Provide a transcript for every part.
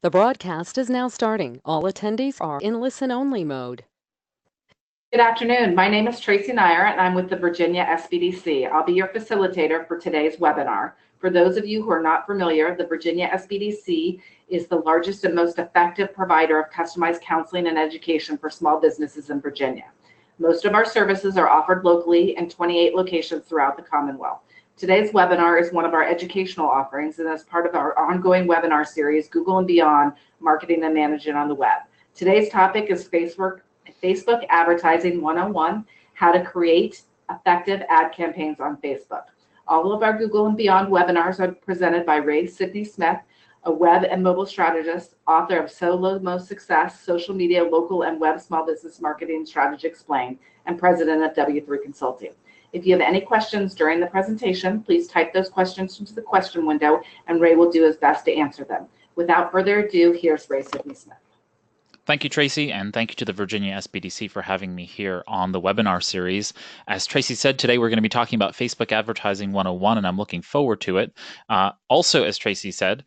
The broadcast is now starting. All attendees are in listen-only mode. Good afternoon. My name is Tracy Nyer, and I'm with the Virginia SBDC. I'll be your facilitator for today's webinar. For those of you who are not familiar, the Virginia SBDC is the largest and most effective provider of customized counseling and education for small businesses in Virginia. Most of our services are offered locally in 28 locations throughout the Commonwealth. Today's webinar is one of our educational offerings and as part of our ongoing webinar series, Google and Beyond, Marketing and Managing on the Web. Today's topic is Facebook Advertising 101, how to create effective ad campaigns on Facebook. All of our Google and Beyond webinars are presented by Ray Sidney Smith, a web and mobile strategist, author of Solo Most Success, Social Media, Local, and Web Small Business Marketing Strategy Explained, and president of W3 Consulting. If you have any questions during the presentation, please type those questions into the question window, and Ray will do his best to answer them. Without further ado, here's Ray Sidney Smith. Thank you, Tracy, and thank you to the Virginia SBDC for having me here on the webinar series. As Tracy said, today we're going to be talking about Facebook Advertising 101, and I'm looking forward to it. Also, as Tracy said,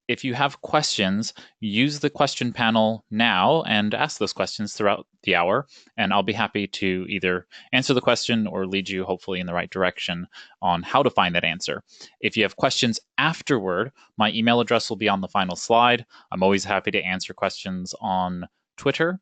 if you have questions, use the question panel now and ask those questions throughout the hour, and I'll be happy to either answer the question or lead you hopefully in the right direction on how to find that answer. If you have questions afterward, my email address will be on the final slide. I'm always happy to answer questions on Twitter.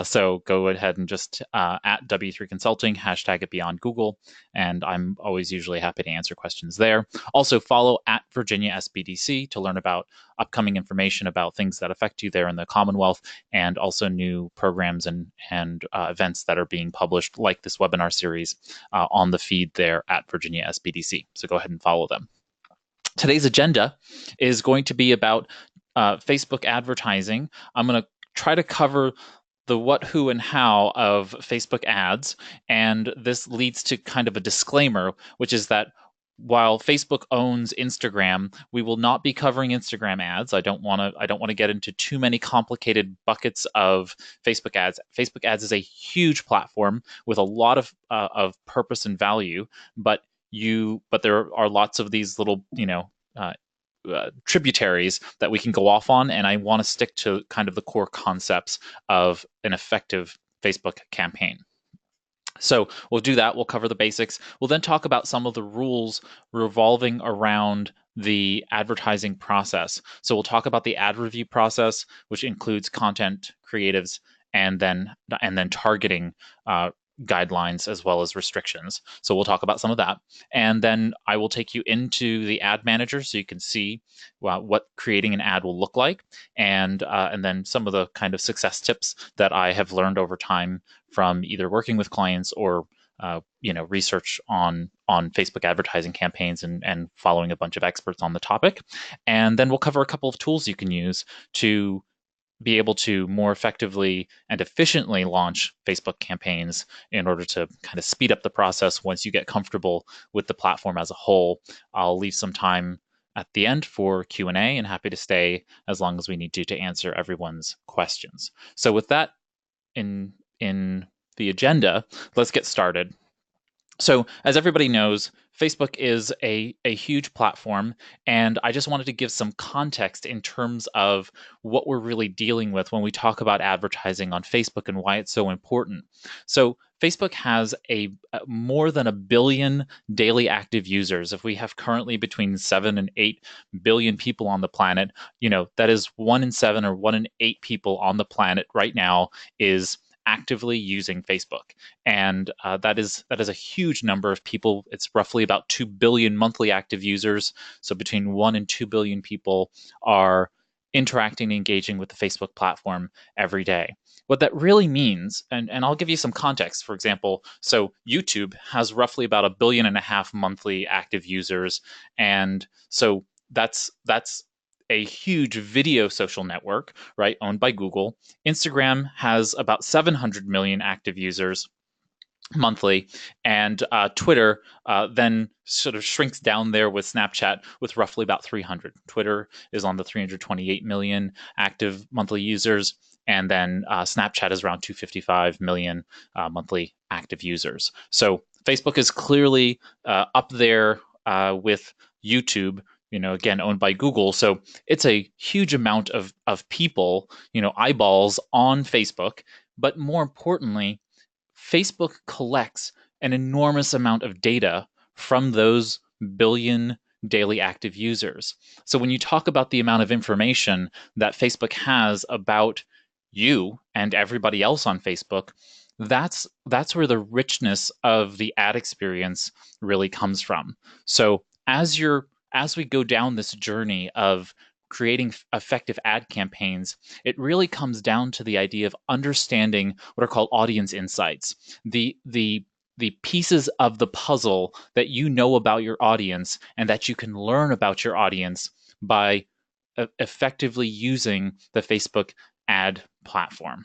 So go ahead and just at W3 Consulting, hashtag it beyond Google, and I'm always usually happy to answer questions there. Also follow at Virginia SBDC to learn about upcoming information about things that affect you there in the Commonwealth, and also new programs and events that are being published, like this webinar series, on the feed there at Virginia SBDC. So go ahead and follow them. Today's agenda is going to be about Facebook advertising. I'm going to try to cover the what, who, and how of Facebook ads, and this leads to kind of a disclaimer, which is that while Facebook owns Instagram, we will not be covering Instagram ads. I don't want to get into too many complicated buckets of Facebook ads. Facebook ads is a huge platform with a lot of purpose and value, but there are lots of these little tributaries that we can go off on, and I want to stick to kind of the core concepts of an effective Facebook campaign. So we'll do that. We'll cover the basics. We'll then talk about some of the rules revolving around the advertising process. So we'll talk about the ad review process, which includes content, creatives, and then targeting guidelines as well as restrictions. So we'll talk about some of that. And then I will take you into the ad manager so you can see what creating an ad will look like, and then some of the kind of success tips that I have learned over time from either working with clients or research on Facebook advertising campaigns and following a bunch of experts on the topic. And then we'll cover a couple of tools you can use to be able to more effectively and efficiently launch Facebook campaigns in order to kind of speed up the process once you get comfortable with the platform as a whole. I'll leave some time at the end for Q&A and happy to stay as long as we need to answer everyone's questions. So with that in the agenda, let's get started. So as everybody knows, Facebook is a huge platform, and I just wanted to give some context in terms of what we're really dealing with when we talk about advertising on Facebook and why it's so important. So Facebook has more than 1 billion daily active users. If we have currently between 7 and 8 billion people on the planet, that is 1 in 7 or 1 in 8 people on the planet right now is actively using Facebook, and that is a huge number of people. It's roughly about 2 billion monthly active users. So between 1 and 2 billion people are interacting and engaging with the Facebook platform every day. What that really means, and I'll give you some context. For example, so YouTube has roughly about 1.5 billion monthly active users, and so that's a huge video social network, right, owned by Google. Instagram has about 700 million active users monthly, and Twitter then sort of shrinks down there with Snapchat with roughly about 300. Twitter is on the 328 million active monthly users, and then Snapchat is around 255 million monthly active users. So Facebook is clearly up there with YouTube, again, owned by Google. So it's a huge amount of people, eyeballs on Facebook. But more importantly, Facebook collects an enormous amount of data from those billion daily active users. So when you talk about the amount of information that Facebook has about you and everybody else on Facebook, that's where the richness of the ad experience really comes from. So as we go down this journey of creating effective ad campaigns, it really comes down to the idea of understanding what are called audience insights. The pieces of the puzzle that you know about your audience and that you can learn about your audience by effectively using the Facebook ad platform.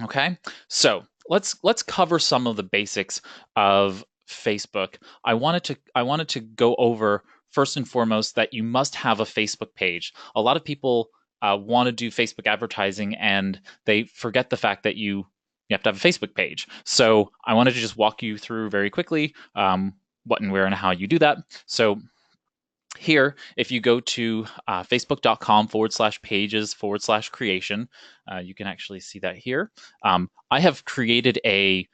Okay, so let's cover some of the basics of Facebook. I wanted to go over first and foremost that you must have a Facebook page. A lot of people want to do Facebook advertising and they forget the fact that you have to have a Facebook page. So I wanted to just walk you through very quickly what and where and how you do that. So here, if you go to facebook.com/pages/creation, you can actually see that here. I have created a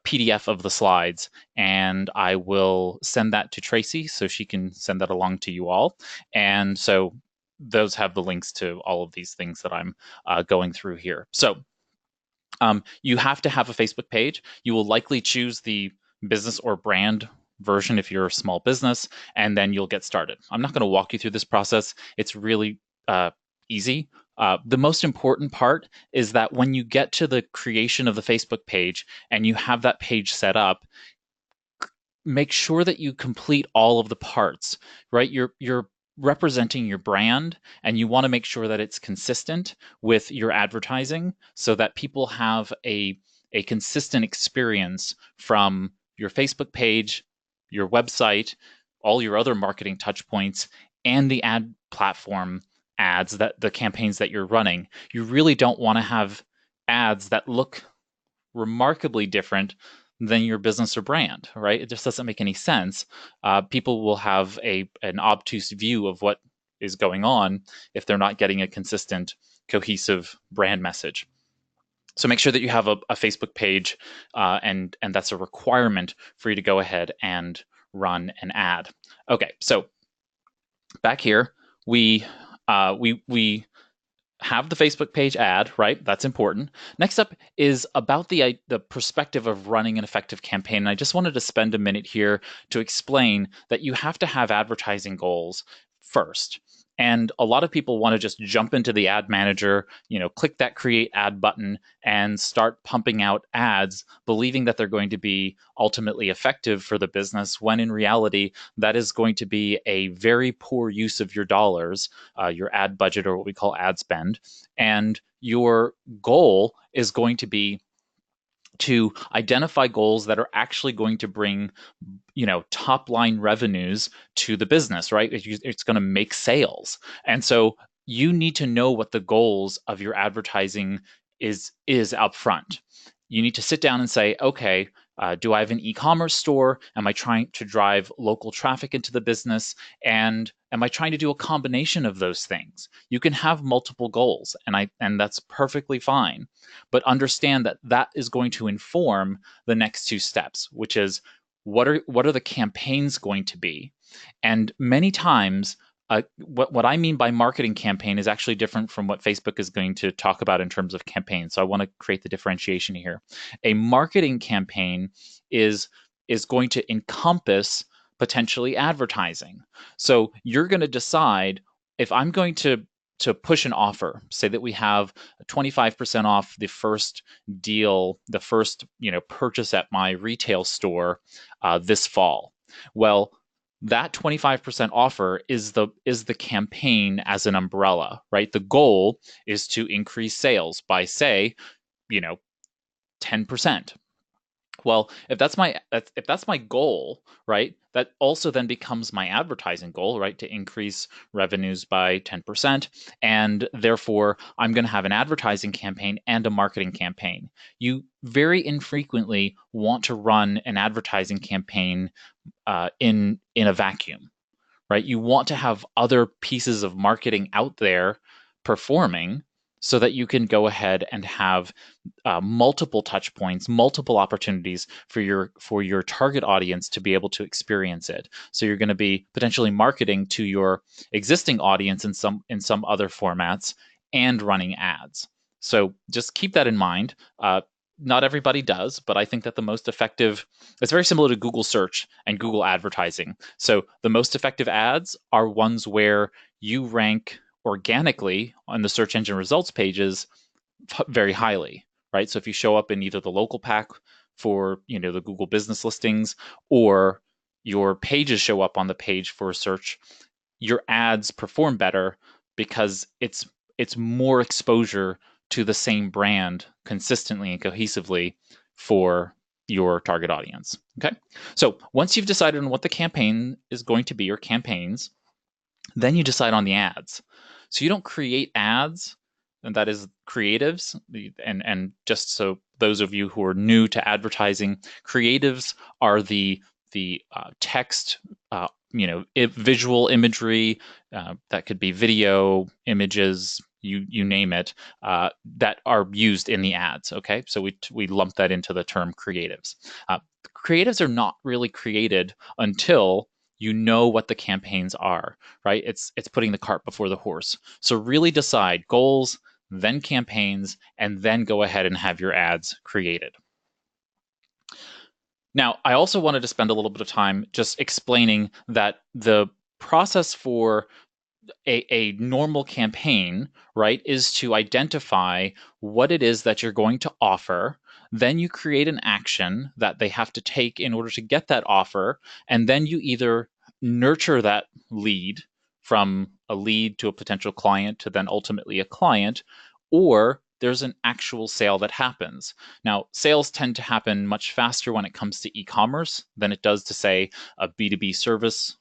PDF of the slides, and I will send that to Tracy so she can send that along to you all. And so those have the links to all of these things that I'm going through here. So you have to have a Facebook page. You will likely choose the business or brand version if you're a small business, and then you'll get started. I'm not going to walk you through this process. It's really easy. The most important part is that when you get to the creation of the Facebook page and you have that page set up, make sure that you complete all of the parts, right? You're representing your brand, and you want to make sure that it's consistent with your advertising so that people have a consistent experience from your Facebook page, your website, all your other marketing touch points, and the ad platform ads, that the campaigns that you're running. You really don't want to have ads that look remarkably different than your business or brand, right? It just doesn't make any sense. People will have an obtuse view of what is going on if they're not getting a consistent, cohesive brand message. So make sure that you have a Facebook page, and that's a requirement for you to go ahead and run an ad. Okay, so back here, we have the Facebook page ad, right? That's important. Next up is about the perspective of running an effective campaign. And I just wanted to spend a minute here to explain that you have to have advertising goals first. And a lot of people want to just jump into the ad manager, click that create ad button and start pumping out ads, believing that they're going to be ultimately effective for the business, when in reality, that is going to be a very poor use of your dollars, your ad budget, or what we call ad spend. And your goal is going to be to identify goals that are actually going to bring, top line revenues to the business, right? It's going to make sales. And so you need to know what the goals of your advertising is up front. You need to sit down and say, okay, do I have an e-commerce store? Am I trying to drive local traffic into the business? And am I trying to do a combination of those things? You can have multiple goals, and that's perfectly fine. But understand that that is going to inform the next two steps, which is what are the campaigns going to be? And many times, what I mean by marketing campaign is actually different from what Facebook is going to talk about in terms of campaign. So I want to create the differentiation here. A marketing campaign is going to encompass potentially advertising. So you're going to decide, if I'm going to push an offer, say that we have 25% off the first deal, the first purchase at my retail store this fall. Well, that 25% offer is the campaign as an umbrella, right? The goal is to increase sales by, say, 10%. Well, if that's my goal, right, that also then becomes my advertising goal, right, to increase revenues by 10%. And therefore, I'm going to have an advertising campaign and a marketing campaign. You very infrequently want to run an advertising campaign in a vacuum, right? You want to have other pieces of marketing out there performing so that you can go ahead and have multiple touch points, multiple opportunities for your target audience to be able to experience it. So you're going to be potentially marketing to your existing audience in some other formats and running ads. So just keep that in mind. Not everybody does, but I think that the most effective, it's very similar to Google search and Google advertising. So the most effective ads are ones where you rank organically on the search engine results pages very highly, right? So if you show up in either the local pack for, the Google business listings, or your pages show up on the page for a search, your ads perform better because it's more exposure to the same brand consistently and cohesively for your target audience. Okay. So once you've decided on what the campaign is going to be, or campaigns, then you decide on the ads. So you don't create ads, and that is creatives. And just so those of you who are new to advertising, creatives are the text, visual imagery, that could be video, images, you name it, that are used in the ads. Okay, so we lump that into the term creatives. Creatives are not really created until you know what the campaigns are, right? It's putting the cart before the horse. So really decide goals, then campaigns, and then go ahead and have your ads created. Now, I also wanted to spend a little bit of time just explaining that the process for a normal campaign, right, is to identify what it is that you're going to offer. Then you create an action that they have to take in order to get that offer. And then you either nurture that lead from a lead to a potential client to then ultimately a client, or there's an actual sale that happens. Now, sales tend to happen much faster when it comes to e-commerce than it does to, say, a B2B service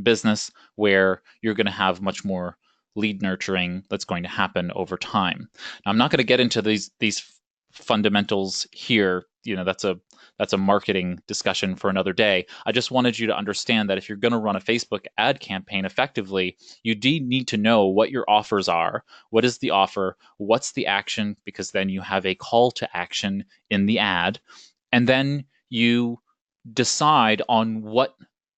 business, where you're going to have much more lead nurturing that's going to happen over time. Now, I'm not going to get into these fundamentals here. That's a marketing discussion for another day. I just wanted you to understand that if you're going to run a Facebook ad campaign effectively, you do need to know what your offers are. What is the offer? What's the action? Because then you have a call to action in the ad. And then you decide on what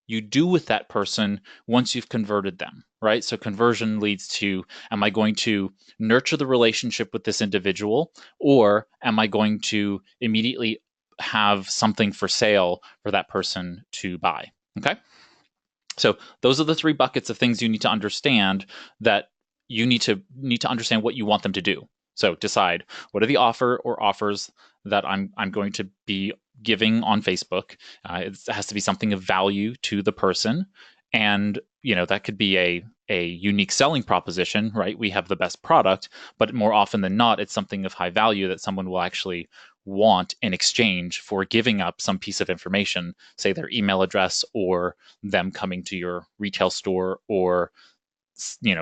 you do with that person once you've converted them, right? So conversion leads to, am I going to nurture the relationship with this individual, or am I going to immediately have something for sale for that person to buy? Okay. So those are the three buckets of things you need to understand, that you need to understand what you want them to do. So decide, what are the offer or offers that I'm going to be giving on Facebook. It has to be something of value to the person, and that could be a unique selling proposition, right? We have the best product, but more often than not, it's something of high value that someone will actually want in exchange for giving up some piece of information, say their email address, or them coming to your retail store, or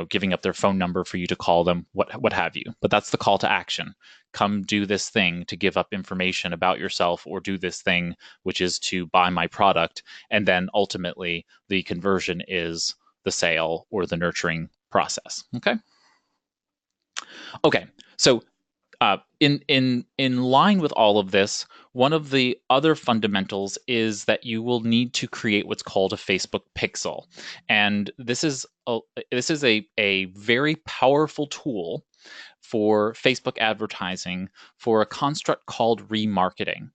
giving up their phone number for you to call them, what have you. But that's the call to action. Come do this thing to give up information about yourself, or do this thing, which is to buy my product. And then ultimately the conversion is the sale or the nurturing process. Okay. So in line with all of this, one of the other fundamentals is that you will need to create what's called a Facebook pixel, and this is a very powerful tool for Facebook advertising for a construct called remarketing.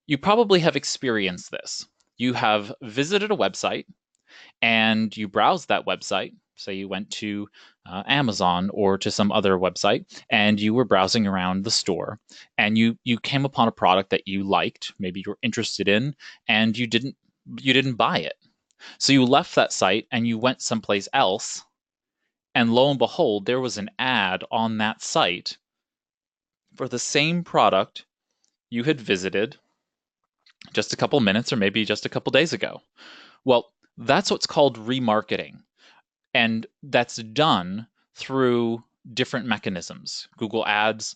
You probably have experienced this. You have visited a website and you browse that website. Say you went to Amazon or to some other website, and you were browsing around the store, and you came upon a product that you liked, maybe you're interested in, and you didn't buy it. So you left that site and you went someplace else, and lo and behold, there was an ad on that site for the same product you had visited just a couple minutes or maybe just a couple days ago. Well, that's what's called remarketing. And that's done through different mechanisms. Google Ads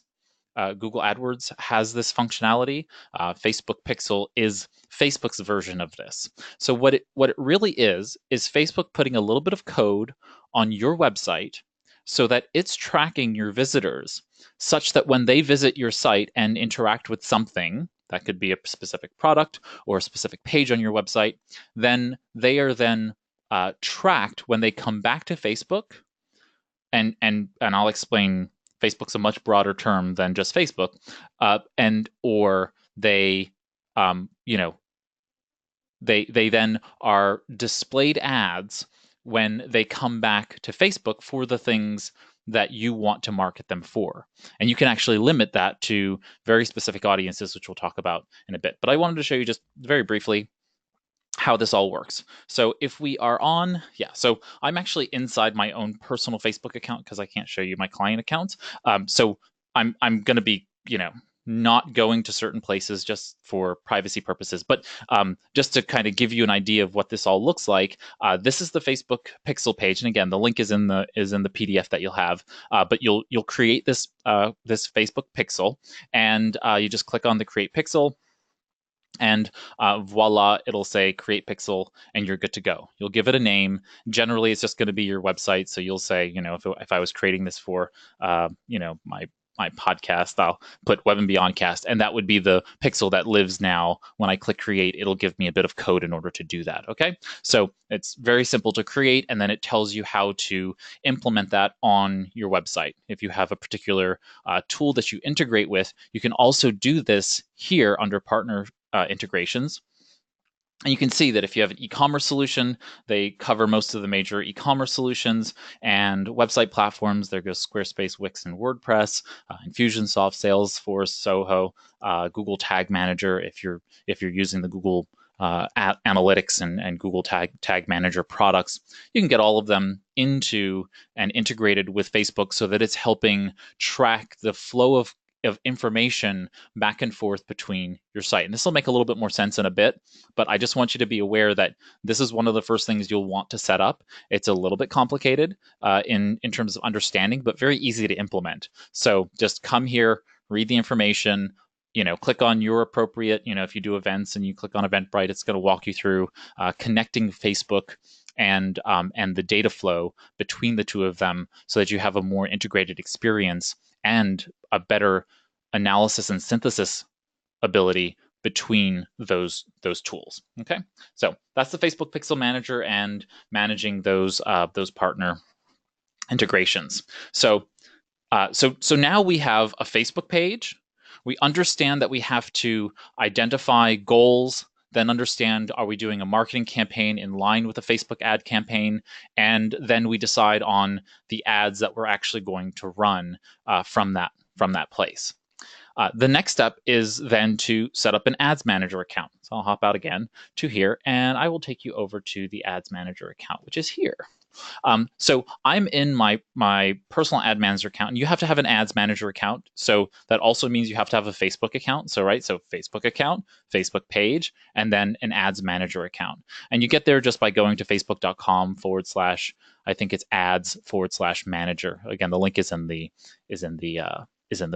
Google AdWords has this functionality. Facebook Pixel is Facebook's version of this. So what it really is Facebook putting a little bit of code on your website so that it's tracking your visitors such that when they visit your site and interact with something, that could be a specific product or a specific page on your website, then they are then tracked when they come back to Facebook. And I'll explain, Facebook's a much broader term than just Facebook, or they, they then are displayed ads when they come back to Facebook for the things that you want to market them for. And you can actually limit that to very specific audiences, which we'll talk about in a bit. But I wanted to show you just very briefly how this all works. So if we are on, so I'm actually inside my own personal Facebook account because I can't show you my client accounts. So I'm going to be, not going to certain places just for privacy purposes. But just to kind of give you an idea of what this all looks like, this is the Facebook Pixel page, and again, the link is in the PDF that you'll have. But you'll create this this Facebook Pixel, and you just click on the Create Pixel. And voila, it'll say Create Pixel, and you're good to go. You'll give it a name. Generally, it's just going to be your website. So you'll say, if I was creating this for, my podcast, I'll put Web and Beyondcast, and that would be the pixel that lives now. When I click Create, it'll give me a bit of code in order to do that. Okay, so it's very simple to create, and then it tells you how to implement that on your website. If you have a particular tool that you integrate with, you can also do this here under Partner integrations. And you can see that if you have an e-commerce solution, they cover most of the major e-commerce solutions and website platforms. There goes Squarespace, Wix, and WordPress, Infusionsoft, Salesforce, Soho, Google Tag Manager. If you're using the Google Analytics and Google Tag Manager products, you can get all of them into and integrated with Facebook so that it's helping track the flow of information back and forth between your site. And this will make a little bit more sense in a bit, but I just want you to be aware that this is one of the first things you'll want to set up. It's a little bit complicated in terms of understanding, but very easy to implement. So just come here, read the information, click on your appropriate, if you do events and you click on Eventbrite, it's going to walk you through connecting Facebook and the data flow between the two of them so that you have a more integrated experience and a better analysis and synthesis ability between those tools. Okay, so that's the Facebook Pixel Manager and managing those partner integrations. So now we have a Facebook page. We understand that we have to identify goals, then understand, are we doing a marketing campaign in line with a Facebook ad campaign? And then we decide on the ads that we're actually going to run from that place. The next step is then to set up an Ads Manager account. So I'll hop out again to here, and I will take you over to the Ads Manager account, which is here. So I'm in my personal Ad Manager account, and you have to have an Ads Manager account. So that also means you have to have a Facebook account. So Facebook account, Facebook page, and then an Ads Manager account. And you get there just by going to facebook.com/ I think it's ads/manager. Again, the link is in the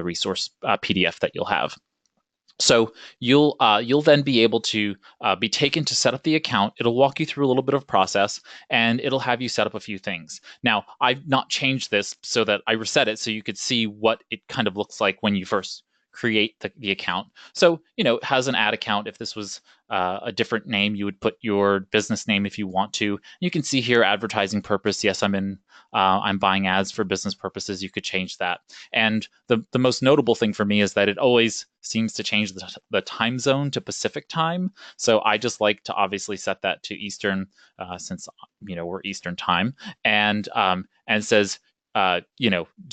resource PDF that you'll have. So you'll then be able to be taken to set up the account. It'll walk you through a little bit of process, and it'll have you set up a few things. Now, I've not changed this so that I reset it so you could see what it kind of looks like when you first create the account. So, it has an ad account. If this was a different name, you would put your business name if you want to. You can see here, advertising purpose. Yes, I'm buying ads for business purposes. You could change that. And the most notable thing for me is that it always seems to change the time zone to Pacific time. So I just like to obviously set that to Eastern, since we're Eastern time, and says, do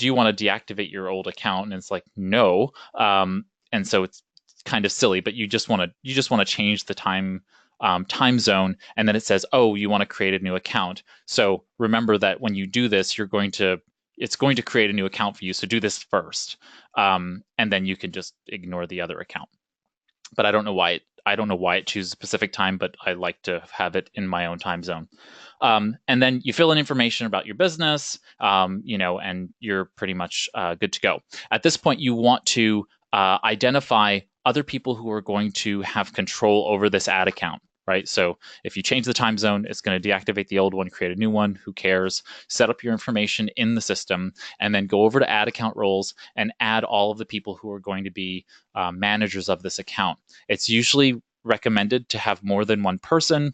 you want to deactivate your old account? And it's like, no. And so it's kind of silly, but you just want to change the time zone, and then it says, oh, you want to create a new account. So remember that when you do this, it's going to create a new account for you. So do this first, and then you can just ignore the other account. but I don't know why it chooses Pacific time, but I like to have it in my own time zone. And then you fill in information about your business, and you're pretty much good to go. At this point, you want to identify other people who are going to have control over this ad account, right? So if you change the time zone, it's going to deactivate the old one, create a new one. Who cares? Set up your information in the system, and then go over to ad account roles and add all of the people who are going to be managers of this account. It's usually recommended to have more than one person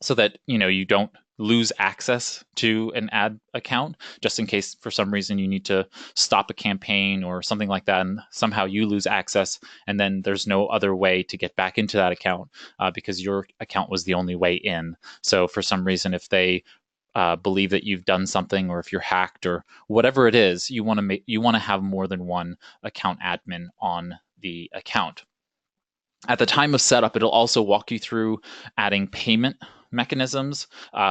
so that you don't lose access to an ad account, just in case for some reason you need to stop a campaign or something like that, and somehow you lose access, and then there's no other way to get back into that account because your account was the only way in. So for some reason, if they believe that you've done something, or if you're hacked or whatever it is, you want to have more than one account admin on the account. At the time of setup, it'll also walk you through adding payment mechanisms.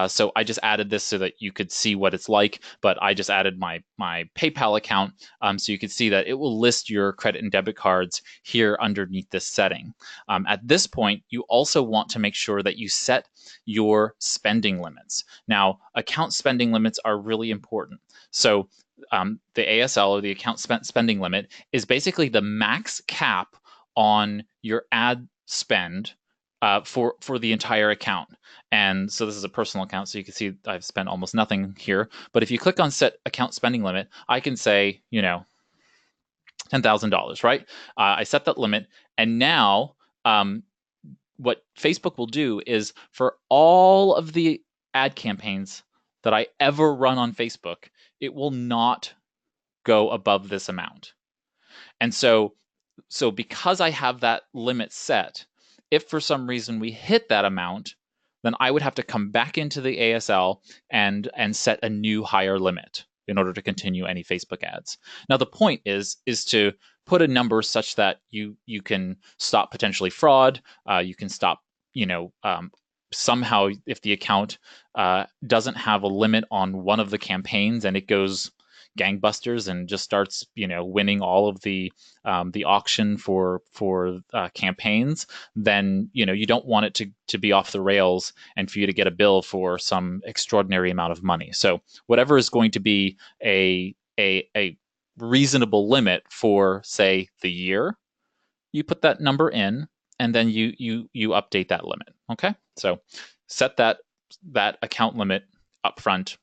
So I just added this so that you could see what it's like, but I just added my PayPal account so you could see that it will list your credit and debit cards here underneath this setting. At this point, you also want to make sure that you set your spending limits. Now, account spending limits are really important. So the ASL, or the account spending limit, is basically the max cap on your ad spend for the entire account. And so this is a personal account, so you can see I've spent almost nothing here. But if you click on set account spending limit, I can say, $10,000, right? I set that limit, and now what Facebook will do is, for all of the ad campaigns that I ever run on Facebook, it will not go above this amount. And so because I have that limit set, if for some reason we hit that amount, then I would have to come back into the ASL and set a new higher limit in order to continue any Facebook ads. Now, the point is to put a number such that you can stop potentially fraud. You can stop, somehow, if the account doesn't have a limit on one of the campaigns and it goes gangbusters and just starts winning all of the auction for campaigns, then you don't want it to be off the rails and for you to get a bill for some extraordinary amount of money. So whatever is going to be a reasonable limit for, say, the year, you put that number in, and then you update that limit. Okay, so set that account limit up front,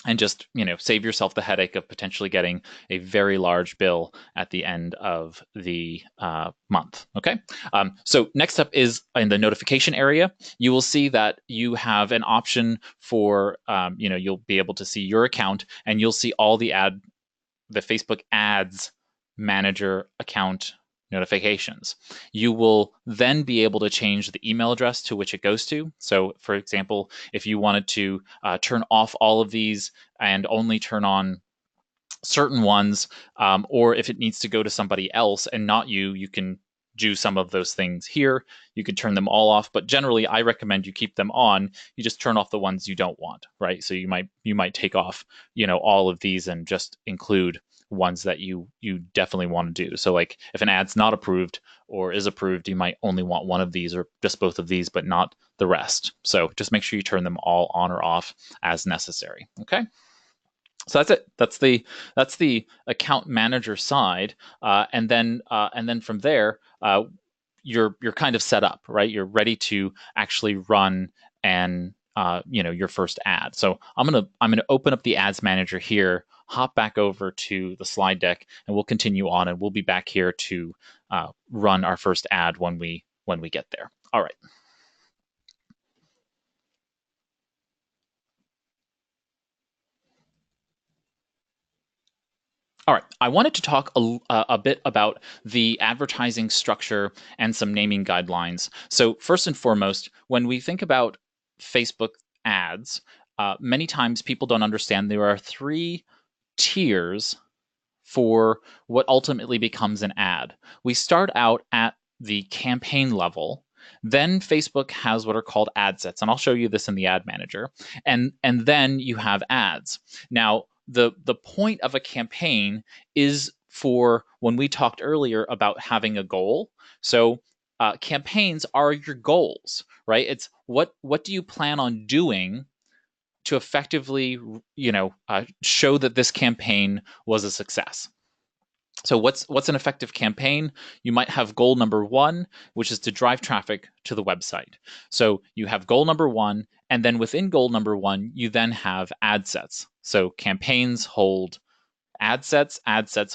and just save yourself the headache of potentially getting a very large bill at the end of the month. Okay. So next up is in the notification area. You will see that you have an option for you'll be able to see your account, and you'll see all the Facebook Ads Manager account notifications. You will then be able to change the email address to which it goes to. So, for example, if you wanted to turn off all of these and only turn on certain ones, or if it needs to go to somebody else and not you, you can do some of those things here. You can turn them all off, but generally I recommend you keep them on. You just turn off the ones you don't want, right? So you might take off, all of these and just include ones that you definitely want to do. So like if an ad's not approved or is approved, you might only want one of these or just both of these, but not the rest. So just make sure you turn them all on or off as necessary. Okay. So that's it. That's the account manager side, and then from there, you're kind of set up, right? You're ready to actually run your first ad. So I'm gonna open up the ads manager here, hop back over to the slide deck, and we'll continue on, and we'll be back here to run our first ad when we get there. All right. All right, I wanted to talk a bit about the advertising structure and some naming guidelines. So first and foremost, when we think about Facebook ads, many times people don't understand there are 3 tiers for what ultimately becomes an ad. We start out at the campaign level. Then Facebook has what are called ad sets, and I'll show you this in the ad manager. And then you have ads. Now, the point of a campaign is for when we talked earlier about having a goal. So campaigns are your goals, right? It's what do you plan on doing to effectively, show that this campaign was a success. So what's an effective campaign? You might have goal number 1, which is to drive traffic to the website. So you have goal number 1, and then within goal number 1, you then have ad sets. So campaigns hold ad sets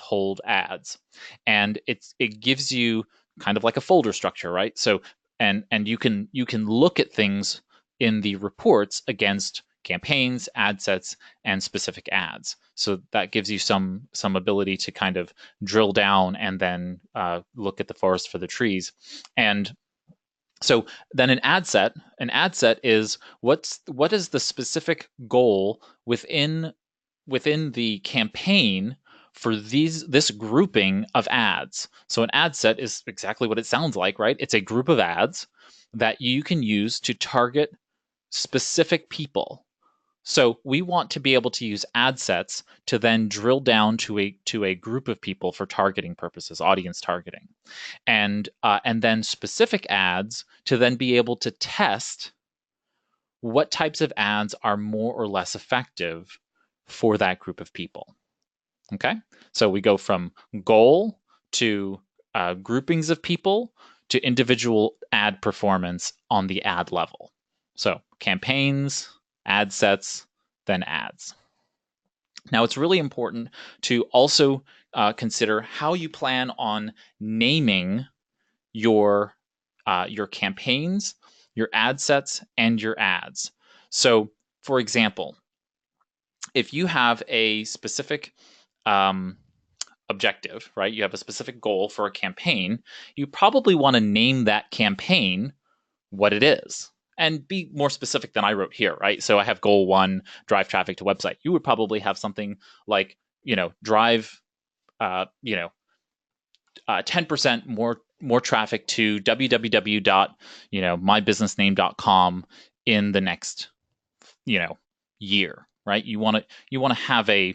hold ads, and it gives you kind of like a folder structure, right? So and you can look at things in the reports against campaigns, ad sets, and specific ads. So that gives you some ability to kind of drill down and then look at the forest for the trees. And so then an ad set is what is the specific goal within the campaign for this grouping of ads. So an ad set is exactly what it sounds like, right? It's a group of ads that you can use to target specific people. So we want to be able to use ad sets to then drill down to a group of people for targeting purposes, audience targeting, and then specific ads to then be able to test what types of ads are more or less effective for that group of people. Okay, so we go from goal to groupings of people to individual ad performance on the ad level. So campaigns, ad sets, then ads. Now it's really important to also consider how you plan on naming your campaigns, your ad sets, and your ads. So, for example, if you have a specific objective, right? You have a specific goal for a campaign, you probably want to name that campaign what it is and be more specific than I wrote here, right? So I have goal 1, drive traffic to website. You would probably have something like, drive, 10% more traffic to www.mybusinessname.com in the next, year, right? You want to have a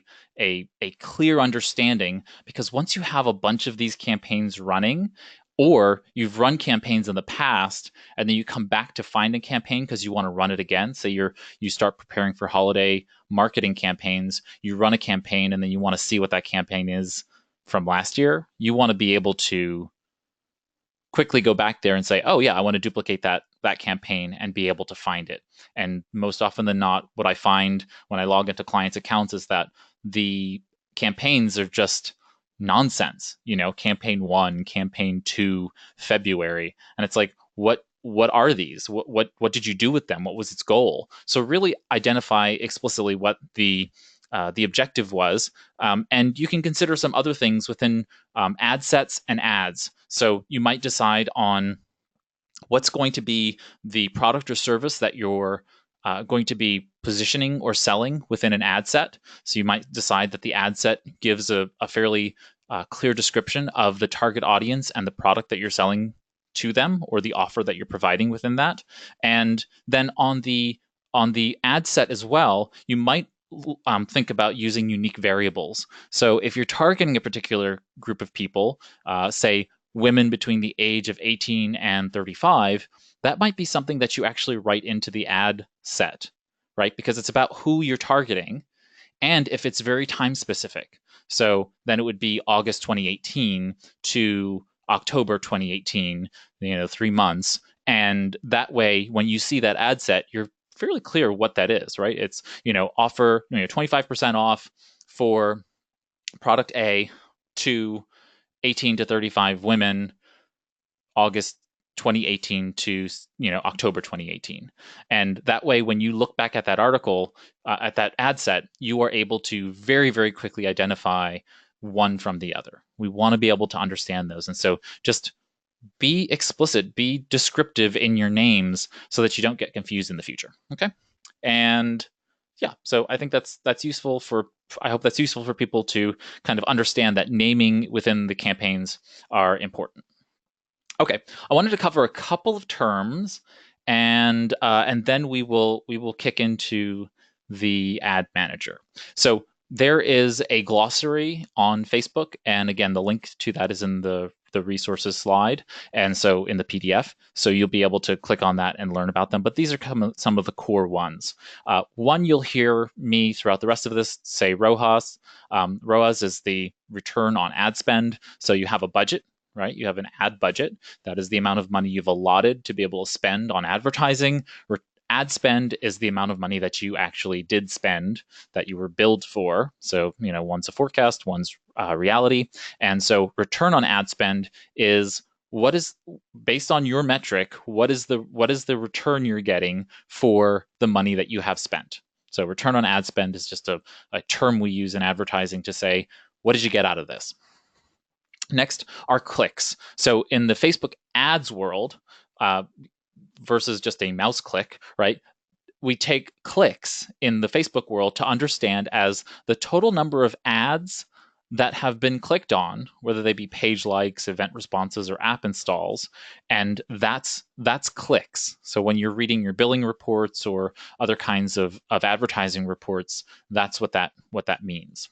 clear understanding, because once you have a bunch of these campaigns running, or you've run campaigns in the past and then you come back to find a campaign because you want to run it again. Say you start preparing for holiday marketing campaigns, you run a campaign and then you want to see what that campaign is from last year. You want to be able to quickly go back there and say, oh yeah, I want to duplicate that campaign and be able to find it. And most often than not, what I find when I log into clients' accounts is that the campaigns are just nonsense. Campaign 1, campaign 2, February, and it's like, what are these? What did you do with them? What was its goal? So really identify explicitly what the objective was, and you can consider some other things within ad sets and ads. So you might decide on what's going to be the product or service that you're going to be positioning or selling within an ad set. So you might decide that the ad set gives a fairly clear description of the target audience and the product that you're selling to them, or the offer that you're providing within that. And then on the ad set as well, you might think about using unique variables. So if you're targeting a particular group of people, say women between the age of 18 and 35, that might be something that you actually write into the ad set, right? Because it's about who you're targeting, and if it's very time specific. So then it would be August 2018 to October 2018, 3 months. And that way, when you see that ad set, you're fairly clear what that is, right? It's, offer 25% off for product A to 18 to 35 women, August 2018 to October 2018. And that way, when you look back at that article, at that ad set, you are able to very, very quickly identify one from the other. We want to be able to understand those. And so just be explicit, be descriptive in your names so that you don't get confused in the future. Okay. And yeah, so I think that's useful I hope that's useful for people to kind of understand that naming within the campaigns are important. Okay, I wanted to cover a couple of terms, and then we will kick into the ad manager. So There is a glossary on Facebook, and again, the link to that is in the resources slide, and so in the PDF. So you'll be able to click on that and learn about them. But these are some of the core ones. One you'll hear me throughout the rest of this say ROAS. ROAS is the return on ad spend. So you have a budget, right? You have an ad budget. That is the amount of money you've allotted to be able to spend on advertising. Ad spend is the amount of money that you actually did spend, that you were billed for. So, one's a forecast, one's reality. And so return on ad spend is what is, based on your metric, what is the return you're getting for the money that you have spent. So return on ad spend is just a term we use in advertising to say, what did you get out of this? Next are clicks. So in the Facebook ads world, versus just a mouse click, right? We take clicks in the Facebook world to understand as the total number of ads that have been clicked on, whether they be page likes, event responses, or app installs, and that's clicks. So when you're reading your billing reports or other kinds of advertising reports, that's what that means.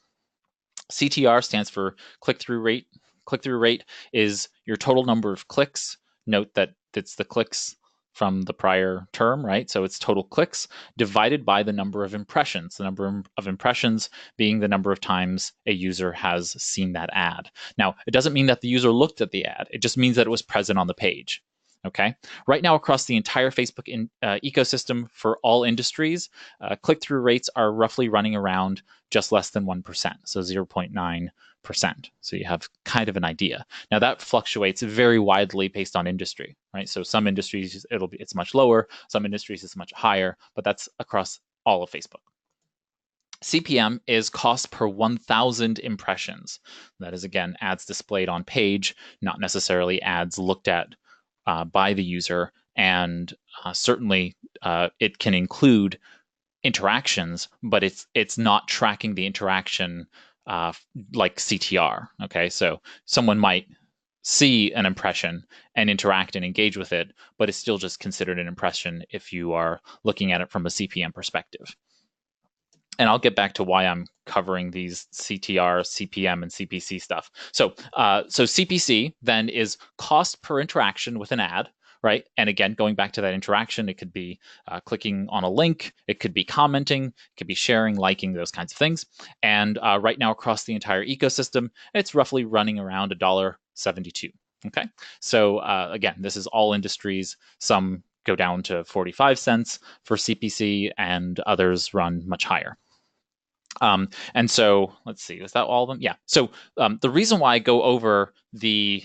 CTR stands for click-through rate. Click-through rate is your total number of clicks. Note that it's the clicks from the prior term, right? So it's total clicks divided by the number of impressions, the number of impressions being the number of times a user has seen that ad. Now, it doesn't mean that the user looked at the ad. It just means that it was present on the page. Okay. Right now, across the entire Facebook ecosystem for all industries, click-through rates are roughly running around just less than 1%, so 0.9%. So you have kind of an idea. Now that fluctuates very widely based on industry, right? So some industries it's much lower, some industries it's much higher, but that's across all of Facebook. CPM is cost per 1,000 impressions. That is, again, ads displayed on page, not necessarily ads looked at by the user, and certainly it can include interactions, but it's not tracking the interaction like CTR. Okay, so someone might see an impression and interact and engage with it, but it's still just considered an impression if you are looking at it from a CPM perspective. And I'll get back to why I'm covering these CTR, CPM, and CPC stuff. So CPC then is cost per interaction with an ad, right? And again, going back to that interaction, it could be clicking on a link, it could be commenting, it could be sharing, liking, those kinds of things. And right now across the entire ecosystem, it's roughly running around $1.72. Okay, so again, this is all industries. Some go down to 45 cents for CPC, and others run much higher. And so let's see, is that all of them? Yeah. So the reason why I go over the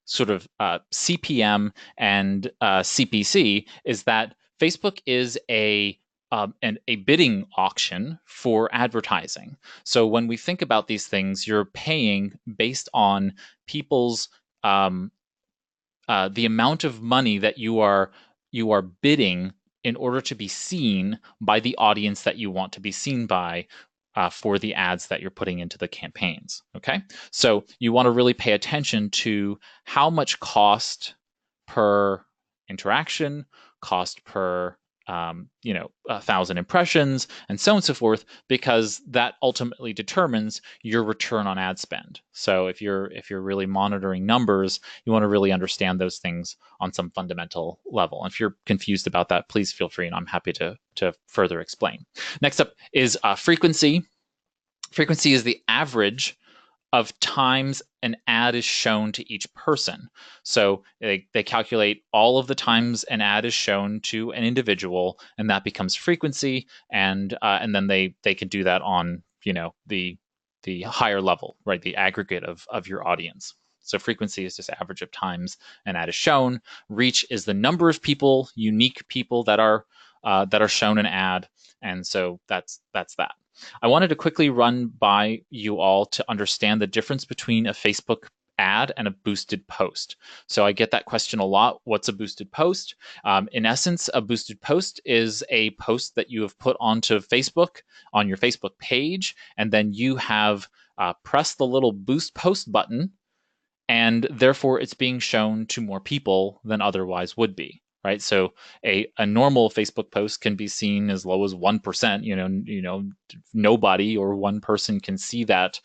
sort of CPM and CPC is that Facebook is a bidding auction for advertising. So when we think about these things, you're paying based on people's the amount of money that you are bidding in order to be seen by the audience that you want to be seen by for the ads that you're putting into the campaigns. Okay, so you want to really pay attention to how much cost per interaction, cost per 1,000 impressions, and so on and so forth, because that ultimately determines your return on ad spend. So if you're really monitoring numbers, you want to really understand those things on some fundamental level. And if you're confused about that, please feel free, and I'm happy to further explain. Next up is frequency. Frequency is the average of times an ad is shown to each person. So they calculate all of the times an ad is shown to an individual, and that becomes frequency. And then they can do that on the higher level, right? The aggregate of your audience. So frequency is just average of times an ad is shown. Reach is the number of people, unique people that are shown an ad, and so that's that. I wanted to quickly run by you all to understand the difference between a Facebook ad and a boosted post. So I get that question a lot. What's a boosted post? In essence, a boosted post is a post that you have put onto Facebook on your Facebook page, and then you have pressed the little boost post button, and therefore it's being shown to more people than otherwise would be. right? So a normal Facebook post can be seen as low as 1%. Nobody or one person can see that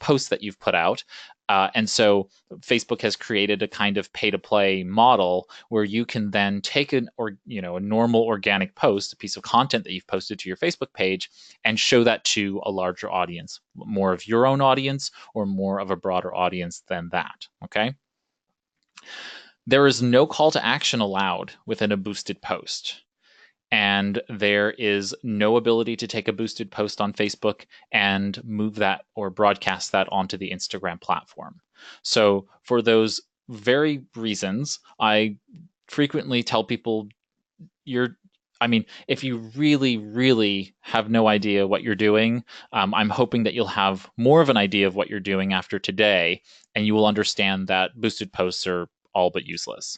post that you've put out. And so Facebook has created a kind of pay-to-play model where you can then take a normal organic post, a piece of content that you've posted to your Facebook page, and show that to a larger audience, more of your own audience or more of a broader audience than that. Okay. There is no call to action allowed within a boosted post. And there is no ability to take a boosted post on Facebook and move that or broadcast that onto the Instagram platform. So for those very reasons, I frequently tell people if you really, really have no idea what you're doing, I'm hoping that you'll have more of an idea of what you're doing after today, and you will understand that boosted posts are all but useless.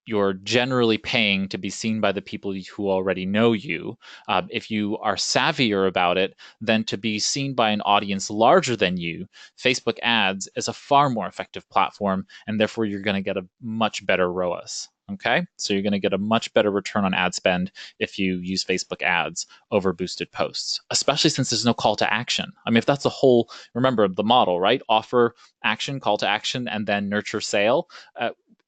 You're generally paying to be seen by the people who already know you. If you are savvier about it, then to be seen by an audience larger than you, Facebook ads is a far more effective platform, and therefore you're going to get a much better ROAS. Okay, so you're going to get a much better return on ad spend if you use Facebook ads over boosted posts, especially since there's no call to action. If that's remember the model, right? Offer, action, call to action, and then nurture sale.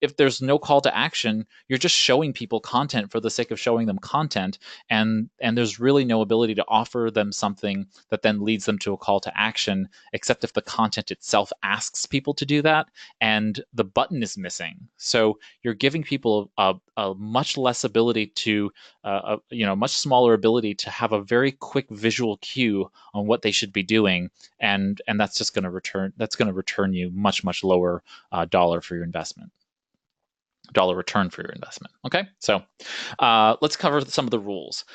If there's no call to action, you're just showing people content for the sake of showing them content, and there's really no ability to offer them something that then leads them to a call to action, except if the content itself asks people to do that, and the button is missing. So you're giving people a much less ability to, much smaller ability to have a very quick visual cue on what they should be doing, and that's just going to return you much lower dollar return for your investment. Okay, so let's cover some of the rules.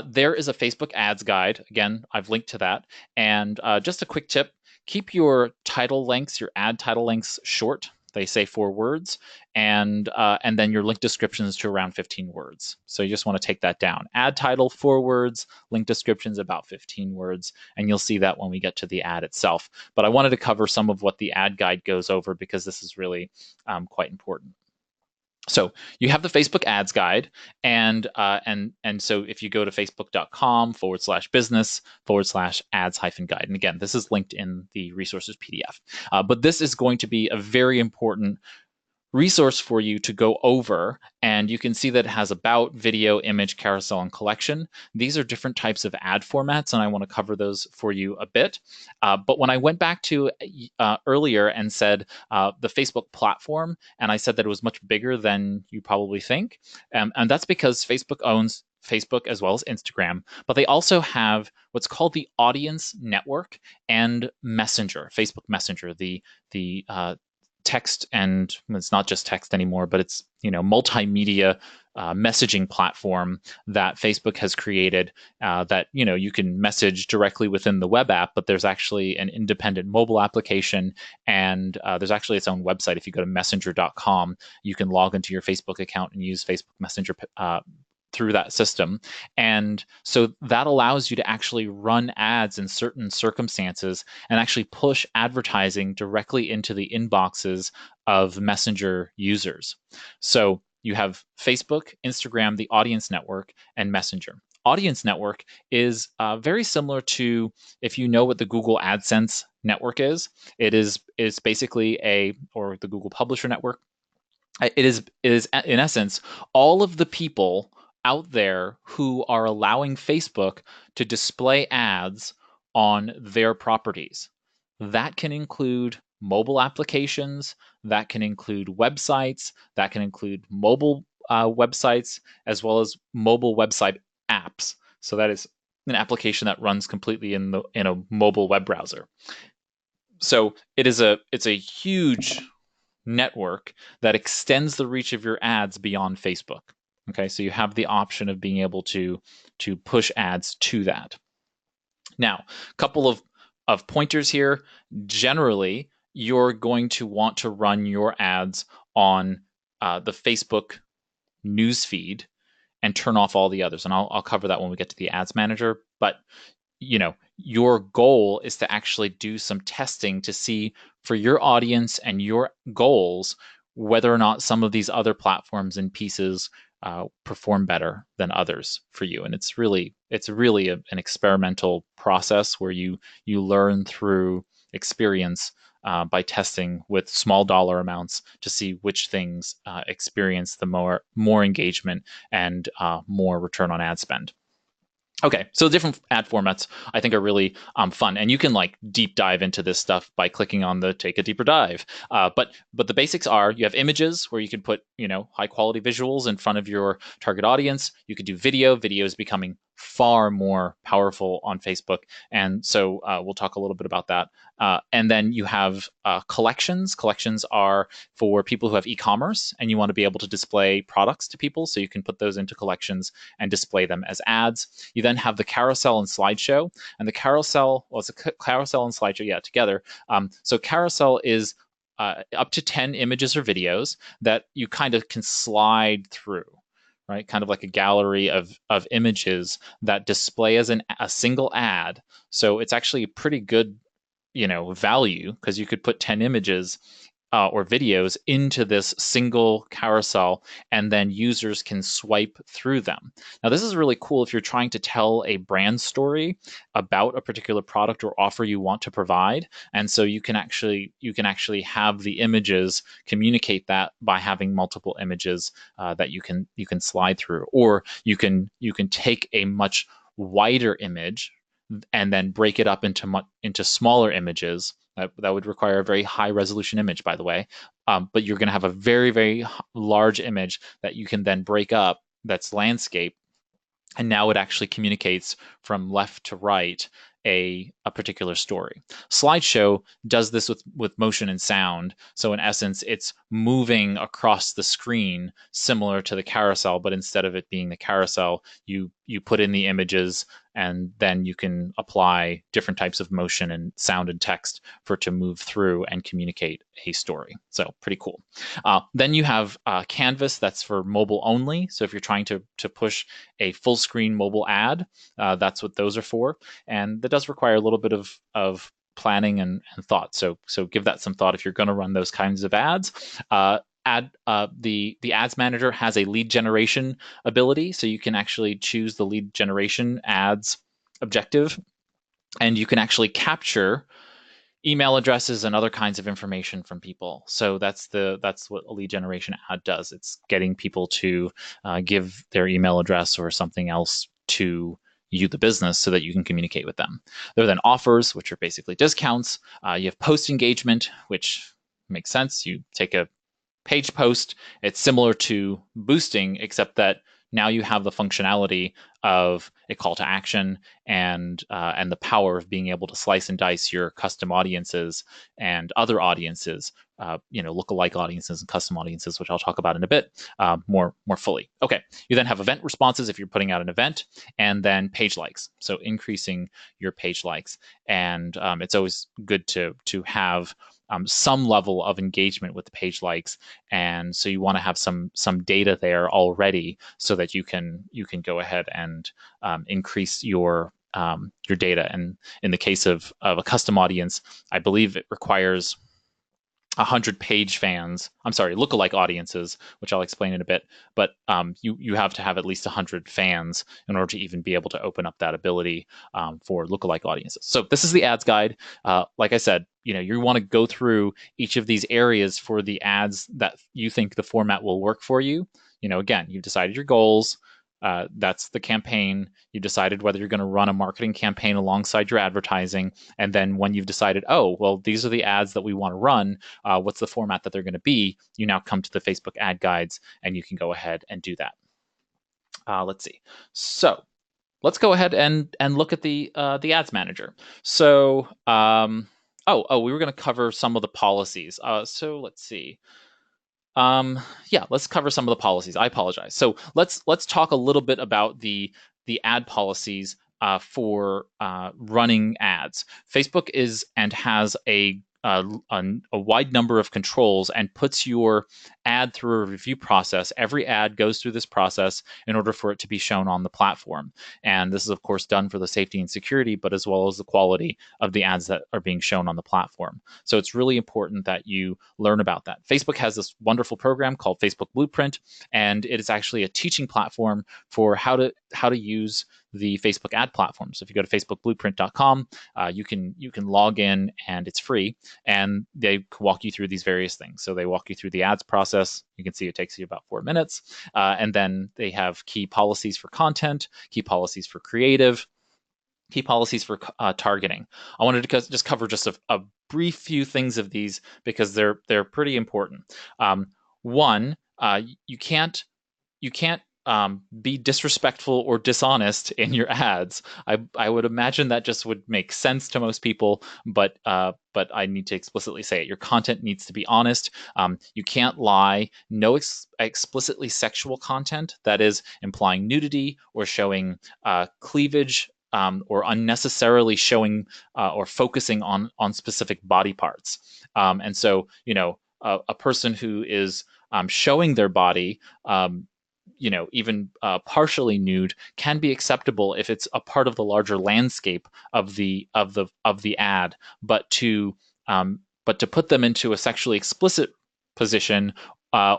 There is a Facebook ads guide. Again, I've linked to that. And just a quick tip, keep your title lengths, your ad title lengths short. They say 4 words, and then your link descriptions to around 15 words. So you just want to take that down. Ad title, 4 words, link descriptions about 15 words, and you'll see that when we get to the ad itself. But I wanted to cover some of what the ad guide goes over because this is really quite important. So you have the Facebook ads guide, and so if you go to facebook.com/business/ads-guide, and again, this is linked in the resources PDF, but this is going to be a very important resource for you to go over, and you can see that it has about, video, image, carousel, and collection. These are different types of ad formats, and I want to cover those for you a bit. But when I went back to earlier and said the Facebook platform, and I said that it was much bigger than you probably think, and that's because Facebook owns Facebook as well as Instagram, but they also have what's called the Audience Network and Messenger, Facebook Messenger, the text, and it's not just text anymore, but it's multimedia messaging platform that Facebook has created that you can message directly within the web app, but there's actually an independent mobile application, and there's actually its own website. If you go to messenger.com, you can log into your Facebook account and use Facebook Messenger through that system. And so that allows you to actually run ads in certain circumstances and actually push advertising directly into the inboxes of Messenger users. So you have Facebook, Instagram, the Audience Network, and Messenger. Audience Network is very similar to, if you know what the Google AdSense network is, it's basically or the Google Publisher Network. It is in essence all of the people out there who are allowing Facebook to display ads on their properties. That can include mobile applications, that can include websites, that can include mobile websites, as well as mobile website apps. So that is an application that runs completely in a mobile web browser. So it's a huge network that extends the reach of your ads beyond Facebook. Okay, so you have the option of being able to push ads to that. Now, a couple of pointers here. Generally, you're going to want to run your ads on the Facebook newsfeed and turn off all the others. And I'll cover that when we get to the ads manager. But your goal is to actually do some testing to see for your audience and your goals whether or not some of these other platforms and pieces perform better than others for you. And it's really an experimental process where you learn through experience by testing with small dollar amounts to see which things experience the more engagement and more return on ad spend. Okay, so different ad formats I think are really fun, and you can like deep dive into this stuff by clicking on the take a deeper dive. But the basics are you have images where you can put high quality visuals in front of your target audience. You could do video. Video is becoming far more powerful on Facebook, and so we'll talk a little bit about that. And then you have collections. Collections are for people who have e-commerce and you want to be able to display products to people, so you can put those into collections and display them as ads. You then have the carousel and slideshow, and the carousel, well, it's a carousel and slideshow, yeah, together. So carousel is up to 10 images or videos that you kind of can slide through, right? Kind of like a gallery of images that display as a single ad. So it's actually a pretty good, value, because you could put 10 images or videos into this single carousel, and then users can swipe through them. Now, this is really cool if you're trying to tell a brand story about a particular product or offer you want to provide. And so you can actually have the images communicate that by having multiple images that you can slide through, or you can take a much wider image and then break it up into smaller images. That would require a very high resolution image, by the way. But you're going to have a very, very large image that you can then break up, that's landscape. And now it actually communicates from left to right a particular story. Slideshow does this with motion and sound. So in essence, it's moving across the screen similar to the carousel, but instead of it being the carousel, you put in the images, and then you can apply different types of motion and sound and text for it to move through and communicate a story. So pretty cool. Then you have Canvas, that's for mobile only. So if you're trying to push a full screen mobile ad, that's what those are for. And that does require a little bit of planning and thought. So give that some thought if you're going to run those kinds of ads. The ads manager has a lead generation ability, so you can actually choose the lead generation ads objective, and you can actually capture email addresses and other kinds of information from people. So that's what a lead generation ad does. It's getting people to give their email address or something else to you, the business, so that you can communicate with them. There are then offers, which are basically discounts. You have post engagement, which makes sense. You take a page post. It's similar to boosting, except that now you have the functionality of a call to action and the power of being able to slice and dice your custom audiences and other audiences, lookalike audiences and custom audiences, which I'll talk about in a bit more fully. Okay, you then have event responses if you're putting out an event, and then page likes. So increasing your page likes, and it's always good to have some level of engagement with the page likes, and so you want to have some data there already, so that you can go ahead and increase your data. And in the case of a custom audience, I believe it requires 100 page fans. I'm sorry, lookalike audiences, which I'll explain in a bit. But you have to have at least 100 fans in order to even be able to open up that ability for lookalike audiences. So this is the ads guide. Like I said, you want to go through each of these areas for the ads that you think the format will work for you. Again, you've decided your goals. That's the campaign. You decided whether you're going to run a marketing campaign alongside your advertising. And then when you've decided, oh, well, these are the ads that we want to run, what's the format that they're going to be? You now come to the Facebook ad guides and you can go ahead and do that. Let's see. So let's go ahead and look at the ads manager. So, we were going to cover some of the policies. So let's see. Let's cover some of the policies. I apologize. So let's talk a little bit about the ad policies for running ads. Facebook is and has a a wide number of controls and puts your ad through a review process. Every ad goes through this process in order for it to be shown on the platform. And this is, of course, done for the safety and security, but as well as the quality of the ads that are being shown on the platform. So it's really important that you learn about that. Facebook has this wonderful program called Facebook Blueprint, and it is actually a teaching platform for how to use the Facebook ad platform. So if you go to facebookblueprint.com, you can log in, and it's free, and they walk you through these various things. So they walk you through the ads process. You can see it takes you about 4 minutes, and then they have key policies for content, key policies for creative, key policies for targeting. I wanted to just cover just a brief few things of these because they're pretty important. One, you can't be disrespectful or dishonest in your ads. I would imagine that just would make sense to most people, but I need to explicitly say it. Your content needs to be honest. You can't lie. No explicitly sexual content that is implying nudity or showing cleavage, or unnecessarily showing or focusing on specific body parts. And so, a person who is showing their body, even partially nude, can be acceptable if it's a part of the larger landscape of the ad. But to put them into a sexually explicit position,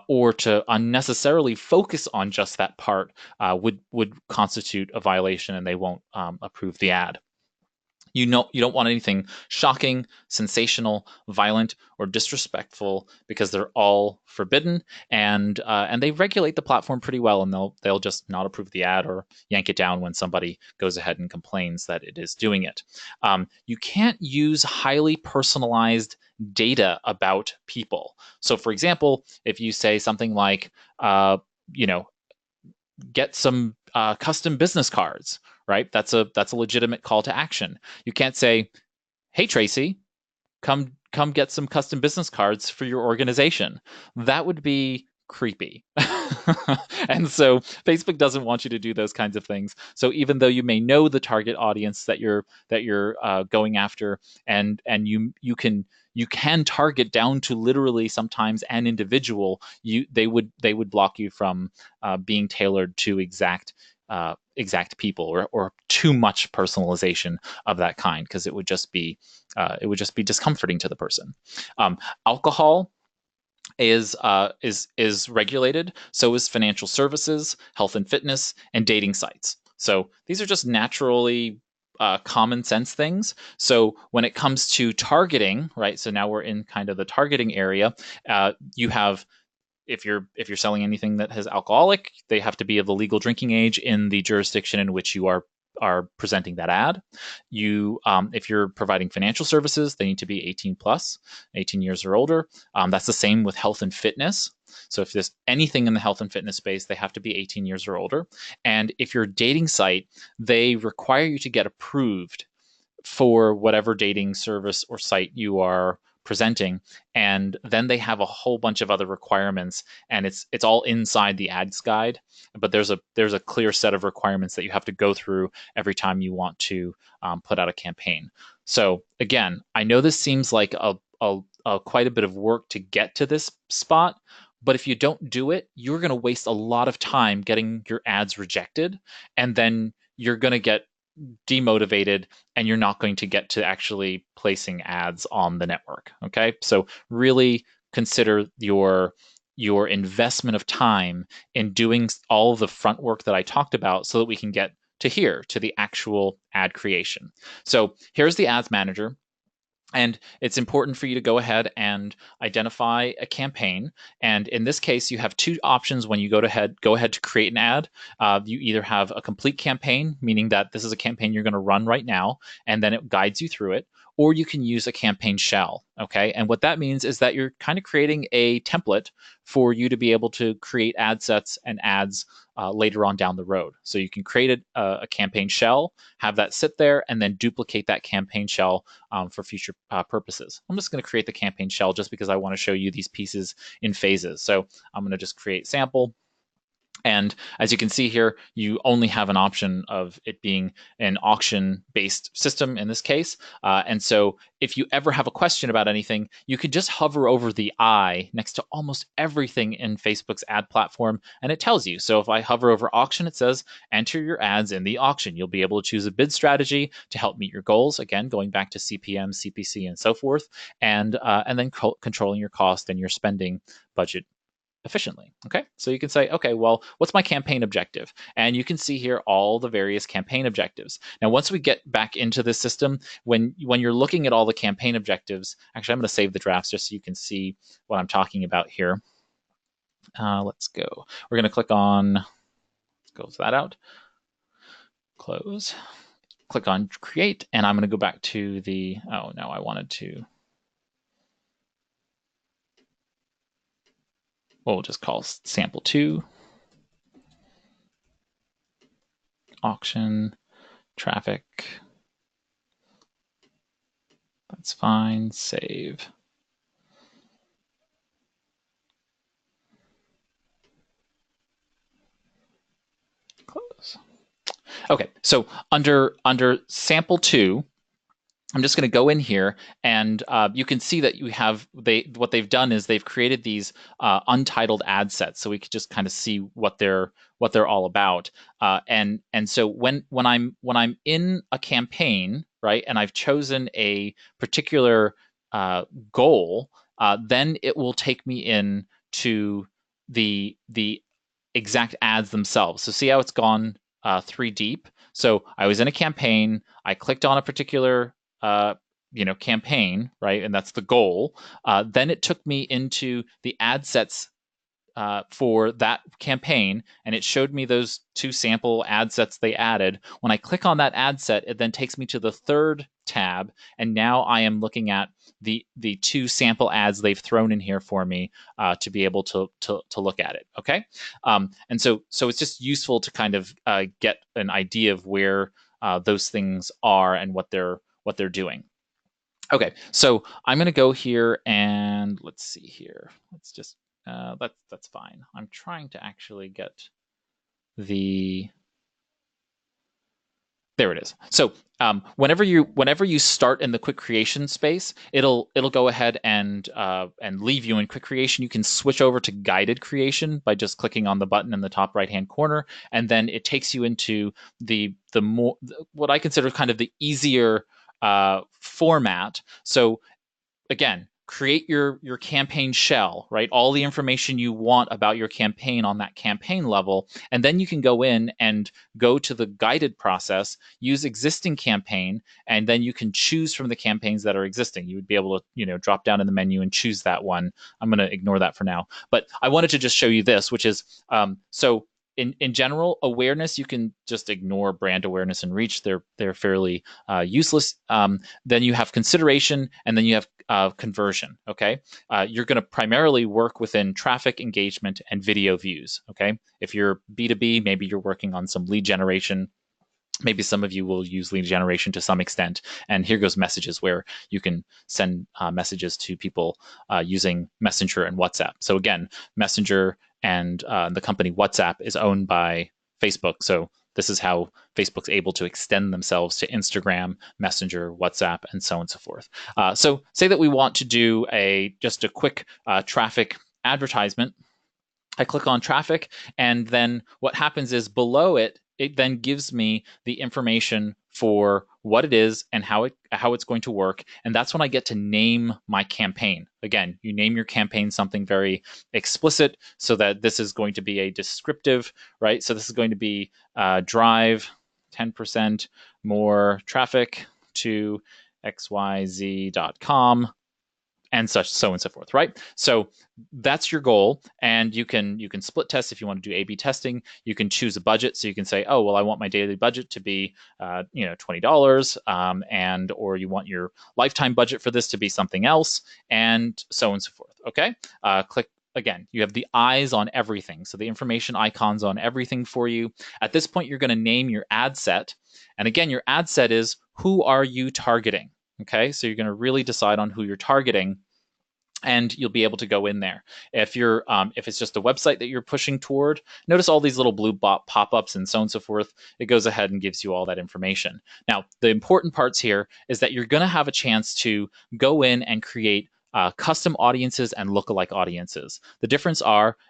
or to unnecessarily focus on just that part, would constitute a violation, and they won't approve the ad. You don't want anything shocking, sensational, violent, or disrespectful, because they're all forbidden, and they regulate the platform pretty well, and they'll just not approve the ad or yank it down when somebody goes ahead and complains that it is doing it. You can't use highly personalized data about people. So, for example, if you say something like, get some custom business cards, right? That's a legitimate call to action. You can't say, "Hey, Tracy, come get some custom business cards for your organization." That would be creepy. And so Facebook doesn't want you to do those kinds of things. So even though you may know the target audience that you're going after, and you can target down to literally sometimes an individual, they would block you from being tailored to exact people, or too much personalization of that kind, because it would just be discomforting to the person. Alcohol is regulated. So is financial services, health and fitness, and dating sites. So these are just naturally common sense things. So when it comes to targeting, right? So now we're in kind of the targeting area. You have, if you're selling anything that has alcoholic, they have to be of the legal drinking age in the jurisdiction in which you are presenting that ad. If you're providing financial services, they need to be 18 plus, 18 years or older. That's the same with health and fitness. So if there's anything in the health and fitness space, they have to be 18 years or older. And if you're a dating site, they require you to get approved for whatever dating service or site you are presenting, and then they have a whole bunch of other requirements, and it's all inside the ads guide. But there's a clear set of requirements that you have to go through every time you want to put out a campaign. So again, I know this seems like a quite a bit of work to get to this spot, but if you don't do it, you're going to waste a lot of time getting your ads rejected, and then you're going to get demotivated, and you're not going to get to actually placing ads on the network. Okay, so really consider your investment of time in doing all the front work that I talked about, so that we can get to here, to the actual ad creation. So here's the ads manager. And it's important for you to go ahead and identify a campaign. And in this case, you have two options when you go ahead to create an ad. You either have a complete campaign, meaning that this is a campaign you're going to run right now, and then it guides you through it, or you can use a campaign shell. Okay, and what that means is that you're kind of creating a template for you to be able to create ad sets and ads later on down the road. So you can create a campaign shell, have that sit there, and then duplicate that campaign shell for future purposes. I'm just going to create the campaign shell just because I want to show you these pieces in phases. So I'm going to just create sample, And as you can see here, you only have an option of it being an auction-based system in this case. And so if you ever have a question about anything, you can just hover over the eye next to almost everything in Facebook's ad platform, and it tells you. So if I hover over auction, it says, enter your ads in the auction. You'll be able to choose a bid strategy to help meet your goals. Again, going back to CPM, CPC, and so forth, and then controlling your cost and your spending budget efficiently. Okay, so you can say, okay, well, what's my campaign objective? And you can see here all the various campaign objectives. Now, once we get back into this system, when you're looking at all the campaign objectives, actually, I'm going to save the drafts just so you can see what I'm talking about here. Let's go. We're going to click on, let's close that out, close, click on create, and I'm going to go back to the, oh no, I wanted to, we'll just call sample 2, auction, traffic. That's fine, save. Close. Okay, so under sample 2, I'm just going to go in here, and you can see that you have what they've done is they've created these untitled ad sets, so we could just kind of see what they're all about. And so when I'm in a campaign, right, and I've chosen a particular goal, then it will take me in to the exact ads themselves. So see how it's gone 3 deep. So I was in a campaign, I clicked on a particular campaign, right? And that's the goal. Then it took me into the ad sets for that campaign, and it showed me those 2 sample ad sets they added. When I click on that ad set, it then takes me to the 3rd tab, and now I am looking at the 2 sample ads they've thrown in here for me to be able to look at it. Okay, and so it's just useful to kind of get an idea of where those things are and what they're doing. Okay, so I'm going to go here and let's see here. Let's just that's fine. I'm trying to actually get the. There it is. So whenever you start in the quick creation space, it'll go ahead and leave you in quick creation. You can switch over to guided creation by just clicking on the button in the top right hand corner, and then it takes you into the more what I consider kind of the easier format. So again, create your campaign shell, right? All the information you want about your campaign on that campaign level, and then you can go in and go to the guided process, use existing campaign, and then you can choose from the campaigns that are existing. You would be able to, drop down in the menu and choose that one. I'm going to ignore that for now, but I wanted to just show you this, which is so. In general, awareness, you can just ignore brand awareness and reach. They're fairly useless. Then you have consideration, and then you have conversion. Okay, you're going to primarily work within traffic, engagement, and video views. Okay, if you're B2B, maybe you're working on some lead generation. Maybe some of you will use lead generation to some extent. And here goes messages, where you can send messages to people using Messenger and WhatsApp. So again, Messenger and the company WhatsApp is owned by Facebook. So this is how Facebook's able to extend themselves to Instagram, Messenger, WhatsApp, and so on and so forth. So say that we want to do just a quick traffic advertisement. I click on traffic, and then what happens is below it then gives me the information for what it is and how it's going to work. And that's when I get to name my campaign. Again, you name your campaign something very explicit, so that this is going to be a descriptive, right? So this is going to be drive 10% more traffic to xyz.com. And such, so on and so forth, right? So that's your goal, and you can split test if you want to do A/B testing. You can choose a budget, so you can say, oh well, I want my daily budget to be $20, and or you want your lifetime budget for this to be something else, and so on and so forth. Okay, click again. You have the eyes on everything, so the information icons on everything for you. At this point, you're going to name your ad set, and again, your ad set is who are you targeting. Okay, so you're going to really decide on who you're targeting. and you'll be able to go in there. If it's just a website that you're pushing toward, notice all these little blue pop-ups and so on and so forth. It goes ahead and gives you all that information. Now, the important parts here is that you're going to have a chance to go in and create custom audiences and lookalike audiences. The difference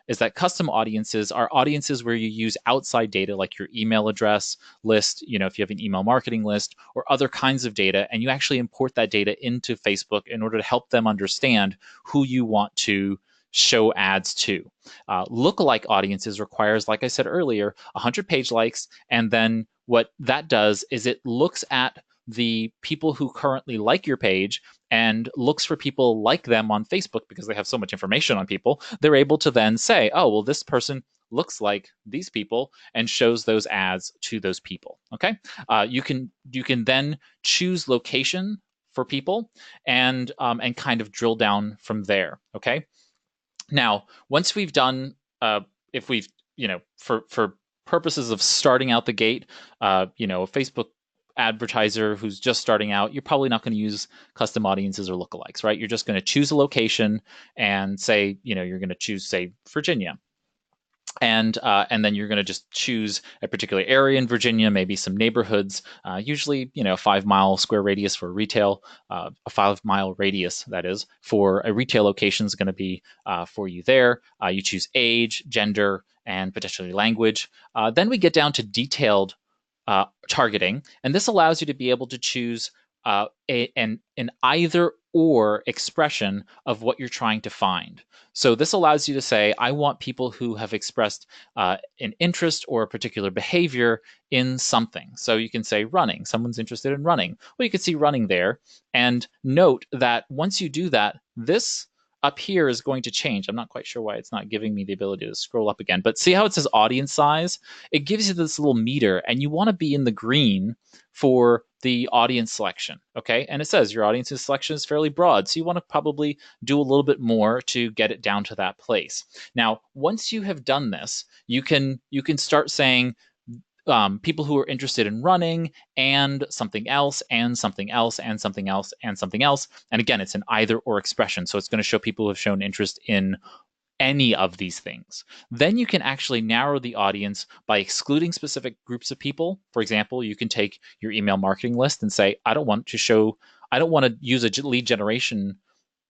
is that custom audiences are audiences where you use outside data like your email address list, if you have an email marketing list or other kinds of data, and you actually import that data into Facebook in order to help them understand who you want to show ads to. Lookalike audiences requires, like I said earlier, 100 page likes, and then what that does is it looks at the people who currently like your page and looks for people like them on Facebook because they have so much information on people. They're able to then say, oh, well, this person looks like these people, and shows those ads to those people. Okay, you can then choose location for people and kind of drill down from there. Okay, now once we've done, if we've for purposes of starting out the gate, a Facebook advertiser who's just starting out, you're probably not going to use custom audiences or lookalikes, right? You're just going to choose a location and say, you're going to choose, say, Virginia. And then you're going to just choose a particular area in Virginia, maybe some neighborhoods, usually, a 5 mile square radius for retail, a 5 mile radius, that is, for a retail location is going to be for you there. You choose age, gender, and potentially language. Then we get down to detailed targeting, and this allows you to be able to choose an either or expression of what you're trying to find. So this allows you to say, I want people who have expressed an interest or a particular behavior in something. So you can say running. Someone's interested in running. Well, you can see running there, and note that once you do that, this up here is going to change. I'm not quite sure why it's not giving me the ability to scroll up again, but see how it says audience size? It gives you this little meter, and you want to be in the green for the audience selection, okay? And it says your audience selection is fairly broad, so you want to probably do a little bit more to get it down to that place. Now, once you have done this, you can start saying, people who are interested in running and something else and something else and something else and something else. And again, it's an either or expression. So it's going to show people who have shown interest in any of these things. Then you can actually narrow the audience by excluding specific groups of people. For example, you can take your email marketing list and say, I don't want to use a lead generation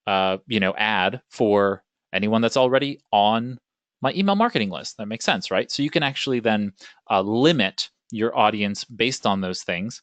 ad for anyone that's already on my email marketing list. That makes sense, right? So you can actually then limit your audience based on those things.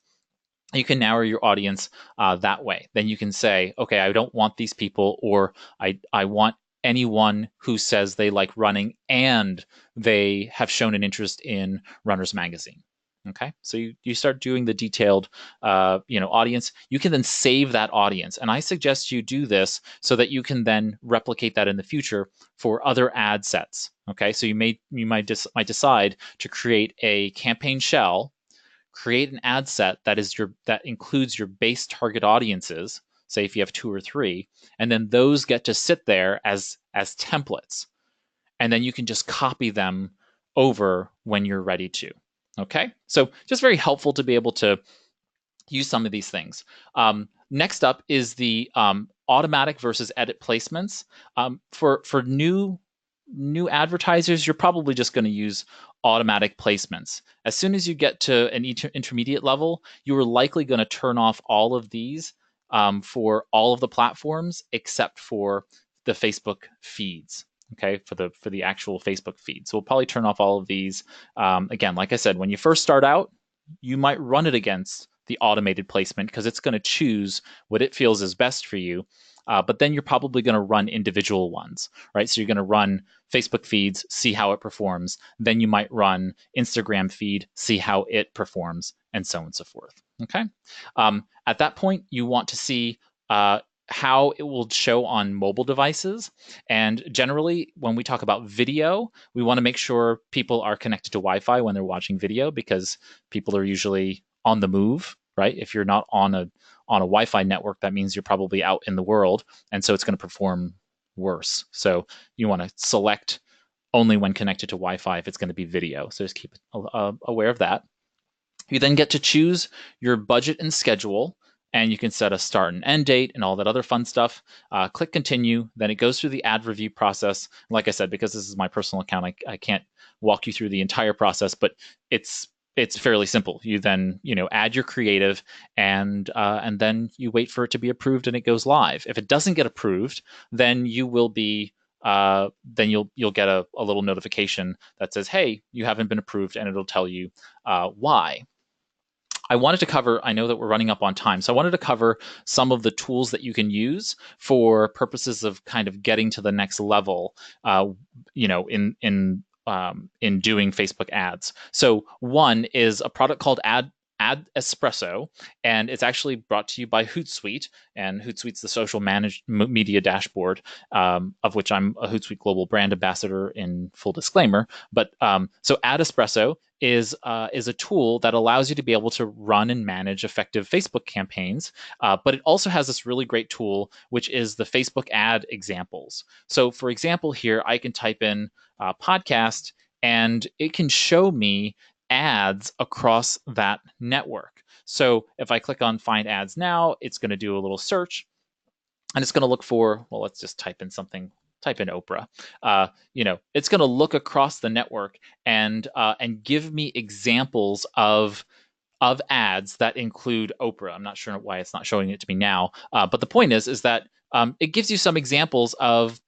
You can narrow your audience that way. Then you can say, okay, I don't want these people, or I want anyone who says they like running and they have shown an interest in Runner's Magazine. Okay, so you start doing the detailed, audience. You can then save that audience, and I suggest you do this so that you can then replicate that in the future for other ad sets. Okay, so you might decide to create a campaign shell, create an ad set that includes your base target audiences. Say if you have 2 or 3, and then those get to sit there as templates, and then you can just copy them over when you're ready to. Okay, so just very helpful to be able to use some of these things. Next up is the automatic versus edit placements. For new advertisers, you're probably just going to use automatic placements. As soon as you get to an intermediate level, you are likely going to turn off all of these for all of the platforms except for the Facebook feeds. Okay, for the actual Facebook feed. So we'll probably turn off all of these. Again, like I said, when you first start out, you might run it against the automated placement because it's going to choose what it feels is best for you. But then you're probably going to run individual ones, right? So you're going to run Facebook feeds, see how it performs. Then you might run Instagram feed, see how it performs, and so on and so forth. Okay. At that point, you want to see how it will show on mobile devices. And generally, when we talk about video, we want to make sure people are connected to Wi-Fi when they're watching video because people are usually on the move, right? If you're not on a Wi-Fi network, that means you're probably out in the world, and so it's going to perform worse. So you want to select only when connected to Wi-Fi if it's going to be video. So just keep aware of that. You then get to choose your budget and schedule. and you can set a start and end date and all that other fun stuff. Click continue, then it goes through the ad review process. Like I said, because this is my personal account, I can't walk you through the entire process, but it's fairly simple. You then add your creative, and then you wait for it to be approved, and it goes live. If it doesn't get approved, then you will be then you'll get a little notification that says, hey, you haven't been approved, and it'll tell you why. I wanted to cover, I know that we're running up on time, so I wanted to cover some of the tools that you can use for purposes of kind of getting to the next level, in doing Facebook ads. So one is a product called Ad Espresso, and it's actually brought to you by Hootsuite, and Hootsuite's the social media dashboard, of which I'm a Hootsuite Global Brand Ambassador in full disclaimer. But so Ad Espresso is a tool that allows you to be able to run and manage effective Facebook campaigns, but it also has this really great tool, which is the Facebook ad examples. So for example, here I can type in podcast, and it can show me ads across that network. So if I click on Find Ads Now, it's going to do a little search, and it's going to look for, well, let's just type in something. Type in Oprah. It's going to look across the network and give me examples of ads that include Oprah. I'm not sure why it's not showing it to me now, but the point is that it gives you some examples of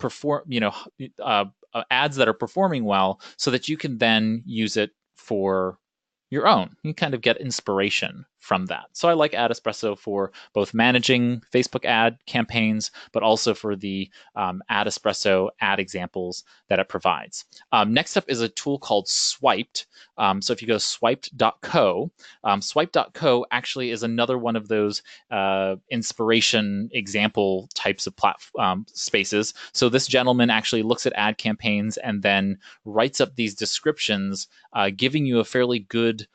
ads that are performing well, so that you can then use it for your own. You kind of get inspiration from that. So I like Ad Espresso for both managing Facebook ad campaigns, but also for the Ad Espresso ad examples that it provides. Next up is a tool called Swiped. So if you go to swiped.co, swiped.co actually is another one of those inspiration example types of spaces. So this gentleman actually looks at ad campaigns and then writes up these descriptions, giving you a fairly good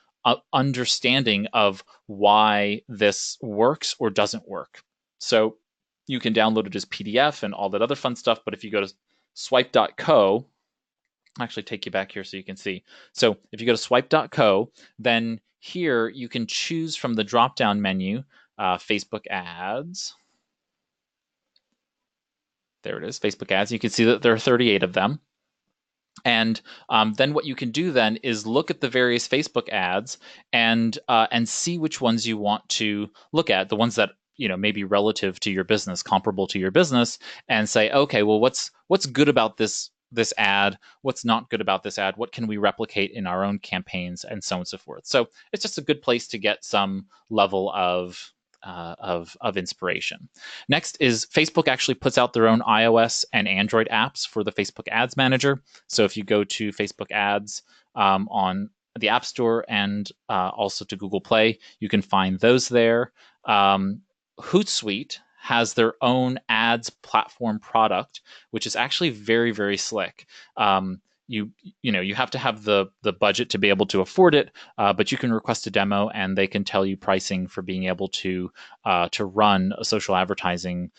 understanding of why this works or doesn't work. So you can download it as PDF and all that other fun stuff. But if you go to swipe.co, I'll actually take you back here so you can see. So if you go to swipe.co, then here you can choose from the drop-down menu, Facebook ads. There it is, Facebook ads. You can see that there are 38 of them. And then what you can do then is look at the various Facebook ads and see which ones you want to look at, the ones that may be relative to your business, comparable to your business, and say, okay, well, what's good about this ad? What's not good about this ad? What can we replicate in our own campaigns, and so on and so forth. So it's just a good place to get some level of inspiration. Next is Facebook actually puts out their own iOS and Android apps for the Facebook Ads Manager. So if you go to Facebook Ads on the App Store and also to Google Play, you can find those there. Hootsuite has their own ads platform product, which is actually very, very slick. You have to have the budget to be able to afford it, but you can request a demo, and they can tell you pricing for being able to run a social advertising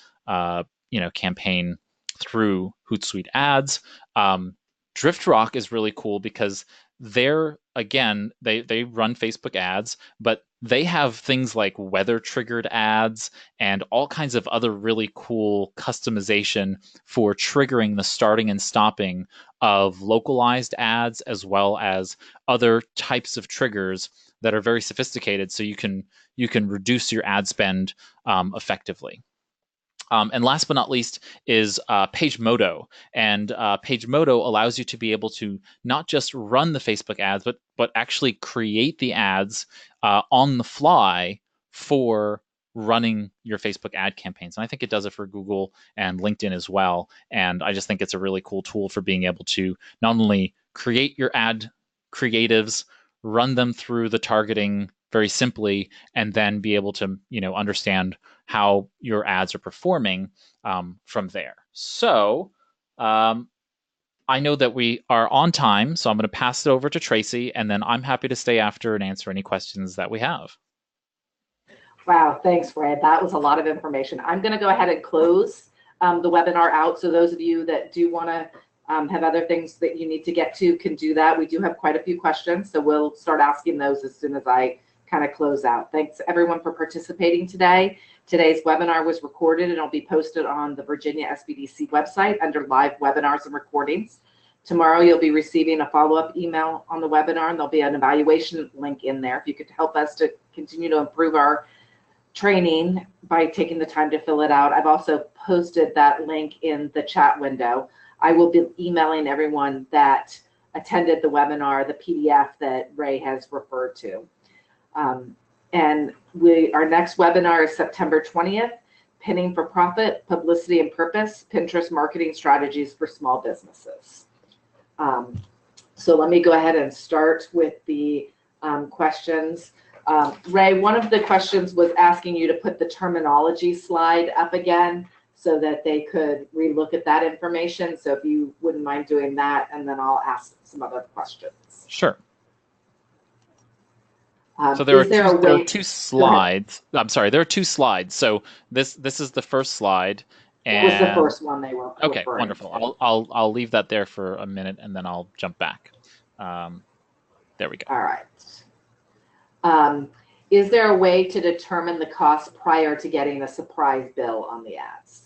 campaign through Hootsuite Ads. DriftRock is really cool because they run Facebook ads, but they have things like weather triggered ads and all kinds of other really cool customization for triggering the starting and stopping of localized ads, as well as other types of triggers that are very sophisticated, so you can reduce your ad spend effectively. And last but not least is PageModo. And PageModo allows you to be able to not just run the Facebook ads, but actually create the ads on the fly for running your Facebook ad campaigns. And I think it does it for Google and LinkedIn as well. And I just think it's a really cool tool for being able to not only create your ad creatives, run them through the targeting very simply, and then be able to understand how your ads are performing from there. So I know that we are on time, so I'm going to pass it over to Tracy, and then I'm happy to stay after and answer any questions that we have. Wow, thanks, Fred. That was a lot of information. I'm going to go ahead and close the webinar out. So those of you that do want to have other things that you need to get to can do that. We do have quite a few questions, so we'll start asking those as soon as I kind of close out. Thanks everyone for participating today. Today's webinar was recorded and it'll be posted on the Virginia SBDC website under live webinars and recordings. Tomorrow you'll be receiving a follow-up email on the webinar, and there'll be an evaluation link in there if you could help us to continue to improve our training by taking the time to fill it out. I've also posted that link in the chat window. I will be emailing everyone that attended the webinar the PDF that Ray has referred to. And our next webinar is September 20th, Pinning for Profit, Publicity and Purpose, Pinterest Marketing Strategies for Small Businesses. So let me go ahead and start with the questions. Ray, one of the questions was asking you to put the terminology slide up again so that they could relook at that information. So if you wouldn't mind doing that, and then I'll ask some other questions. Sure. So there are two slides. I'm sorry, there are two slides. So this is the first slide. It was the first one they were okay, wonderful. I'll leave that there for a minute and then I'll jump back. There we go. All right. Is there a way to determine the cost prior to getting a surprise bill on the ads?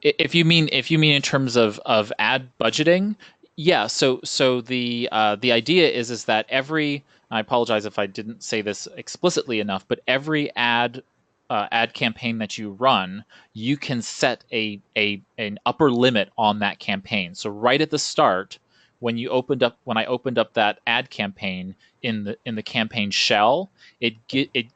If you mean in terms of ad budgeting, yeah. So the idea is that every, I apologize if I didn't say this explicitly enough, but every ad campaign that you run, you can set an upper limit on that campaign. So right at the start, when I opened up that ad campaign in the campaign shell, it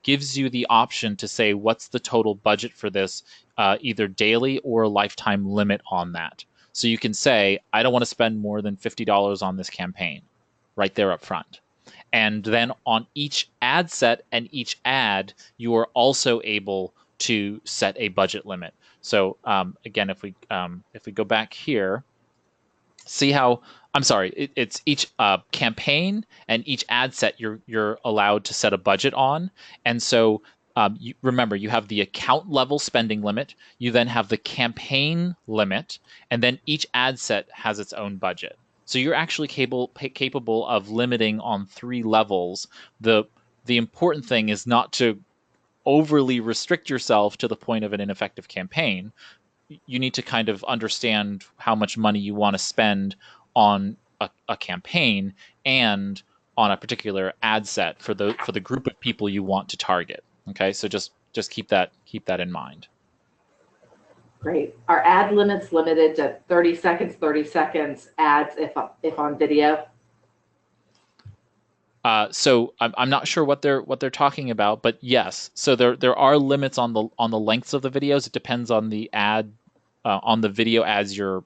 gives you the option to say what's the total budget for this, either daily or a lifetime limit on that. So you can say, I don't want to spend more than $50 on this campaign, right there up front. And then on each ad set and each ad, you are also able to set a budget limit. So again, if we go back here, see how, I'm sorry, it's each campaign and each ad set you're allowed to set a budget on. And so remember, you have the account level spending limit, you then have the campaign limit, and then each ad set has its own budget. So you're actually capable of limiting on 3 levels. The important thing is not to overly restrict yourself to the point of an ineffective campaign. You need to kind of understand how much money you want to spend on a campaign and on a particular ad set for the group of people you want to target. Okay, so just keep that in mind. Great. Are ad limits limited to 30 seconds ads if on video? So I'm not sure what they're talking about, but yes. So there are limits on the lengths of the videos. It depends on the ad on the video as you're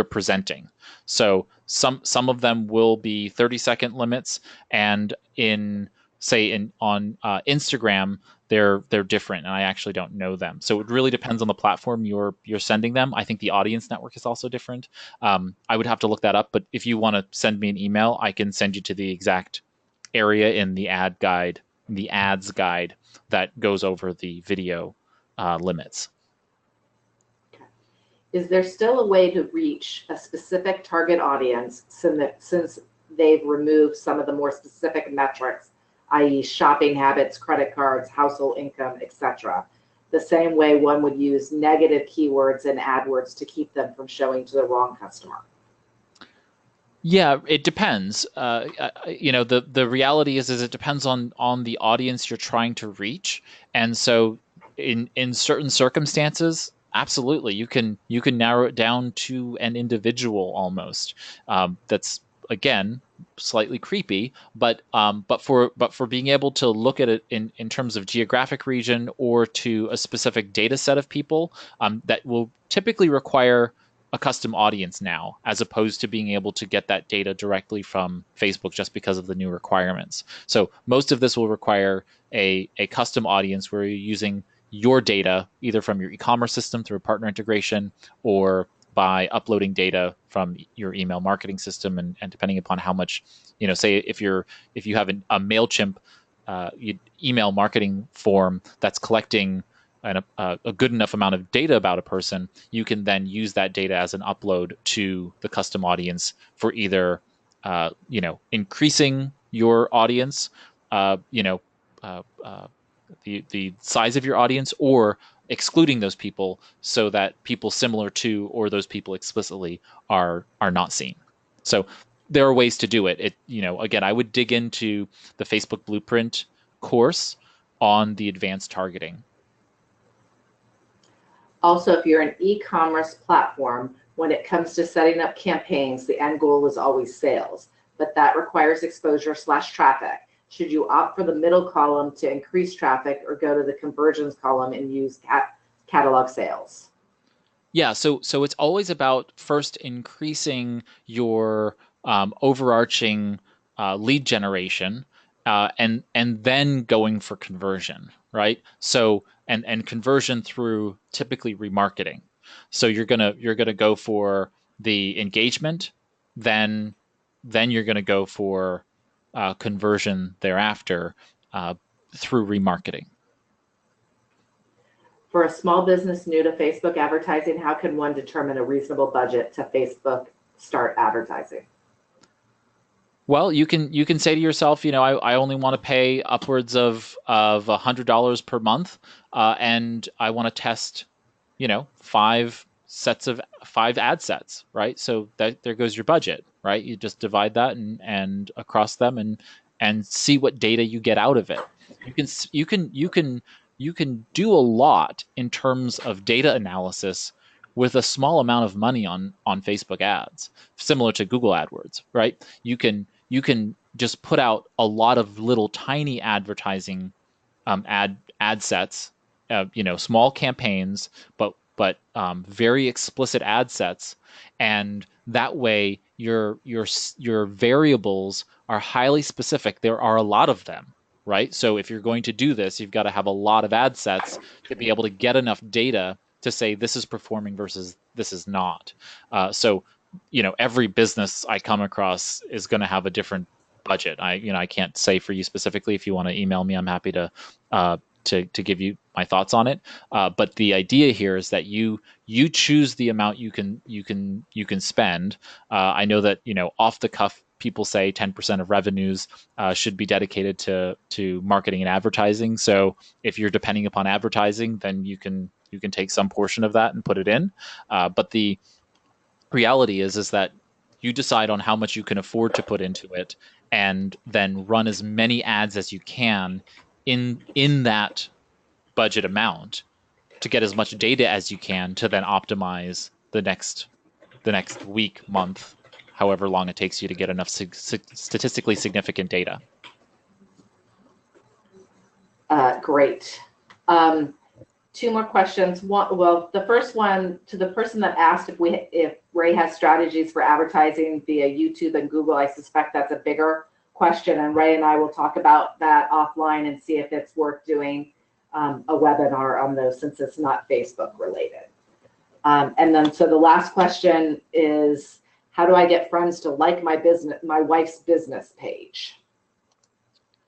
presenting. So some of them will be 30-second limits, and on Instagram they're different, and I actually don't know them. So it really depends on the platform you're sending them. I think the audience network is also different. I would have to look that up, but if you want to send me an email, I can send you to the exact area in the ad guide, the ads guide that goes over the video limits. Is there still a way to reach a specific target audience since they've removed some of the more specific metrics, i.e. shopping habits, credit cards, household income, etc., the same way one would use negative keywords in AdWords to keep them from showing to the wrong customer? Yeah, it depends. The reality is it depends on the audience you're trying to reach, and so in certain circumstances, absolutely, you can narrow it down to an individual almost. That's, again, slightly creepy, but for being able to look at it in terms of geographic region or to a specific data set of people, that will typically require a custom audience now, as opposed to being able to get that data directly from Facebook just because of the new requirements. So most of this will require a custom audience where you're using your data either from your e-commerce system through a partner integration or by uploading data from your email marketing system, and depending upon how much, say if you have a MailChimp email marketing form that's collecting a good enough amount of data about a person, you can then use that data as an upload to the custom audience for either increasing your audience, you know, uh, uh, the size of your audience, or excluding those people so that people similar to or those people explicitly are not seen. So there are ways to do it. Again, I would dig into the Facebook Blueprint course on the advanced targeting. Also, if you're an e-commerce platform, when it comes to setting up campaigns, the end goal is always sales, but that requires exposure/traffic. Should you opt for the middle column to increase traffic, or go to the conversions column and use catalog sales? Yeah, so it's always about first increasing your overarching lead generation, and then going for conversion, right? So and conversion through typically remarketing. So you're gonna go for the engagement, then you're gonna go for conversion thereafter uh, through remarketing. For a small business new to Facebook advertising, how can one determine a reasonable budget to Facebook start advertising? Well, you can say to yourself, I only want to pay upwards of $100 per month, and I want to test, five ad sets, right? So that there goes your budget, right? You just divide that and across them, and see what data you get out of it. You can do a lot in terms of data analysis with a small amount of money on Facebook ads, similar to Google AdWords, right? You can just put out a lot of little tiny advertising ad sets, small campaigns, but very explicit ad sets, and that way your variables are highly specific. There are a lot of them, right? So if you're going to do this, you've got to have a lot of ad sets to be able to get enough data to say this is performing versus this is not. So every business I come across is going to have a different budget. I can't say for you specifically. If you want to email me, I'm happy to give you my thoughts on it. But the idea here is that you choose the amount you can spend. I know that off the cuff people say 10% of revenues should be dedicated to marketing and advertising. So if you're depending upon advertising, then you can take some portion of that and put it in. But the reality is that you decide on how much you can afford to put into it, and then run as many ads as you can in that budget amount to get as much data as you can to then optimize the next week, month, however long it takes you to get enough statistically significant data. Great. Two more questions. Well, the first one, to the person that asked if Ray has strategies for advertising via YouTube and Google, I suspect that's a bigger question, and Ray and I will talk about that offline and see if it's worth doing a webinar on those, since it's not Facebook related. And then, so the last question is, how do I get friends to like my wife's business page?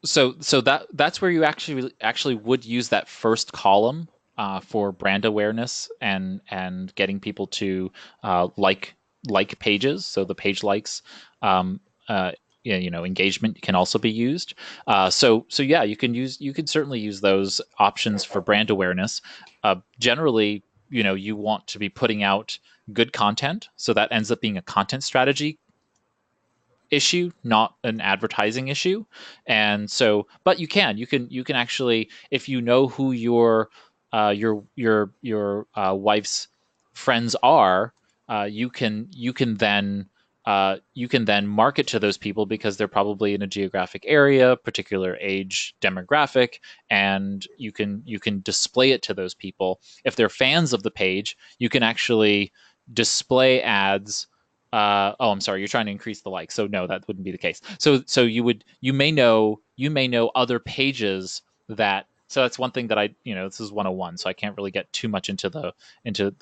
So that's where you actually would use that first column for brand awareness and getting people to like pages. So the page likes, um, engagement can also be used. So yeah, you can certainly use those options for brand awareness. Generally, you want to be putting out good content, so that ends up being a content strategy issue, not an advertising issue. And so, but you can actually, if you know who your wife's friends are, you can then market to those people, because they're probably in a geographic area, particular age demographic, and you can display it to those people. If they're fans of the page, you can actually display ads. Oh, I'm sorry. You're trying to increase the likes, so no, that wouldn't be the case. So you may know other pages that. So that's one thing that this is 101, so I can't really get too much into the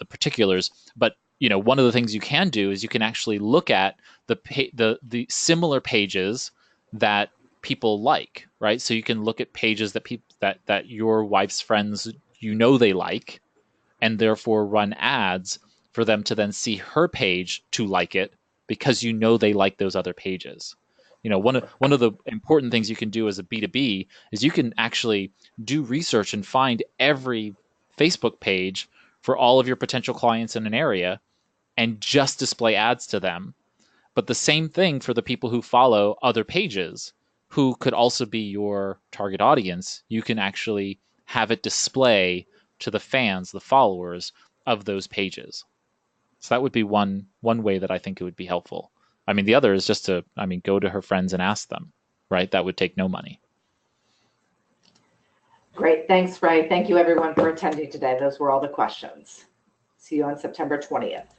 particulars. But one of the things you can do is you can actually look at the similar pages that people like, right? So you can look at pages that your wife's friends they like, and therefore run ads for them to then see her page to like it, because they like those other pages. One of the important things you can do as a B2B is you can actually do research and find every Facebook page for all of your potential clients in an area and just display ads to them. But the same thing for the people who follow other pages who could also be your target audience. You can actually have it display to the fans, the followers of those pages. So that would be one way that I think it would be helpful. I mean, the other is just to, go to her friends and ask them, right? That would take no money. Great. Thanks, Ray. Thank you, everyone, for attending today. Those were all the questions. See you on September 20th.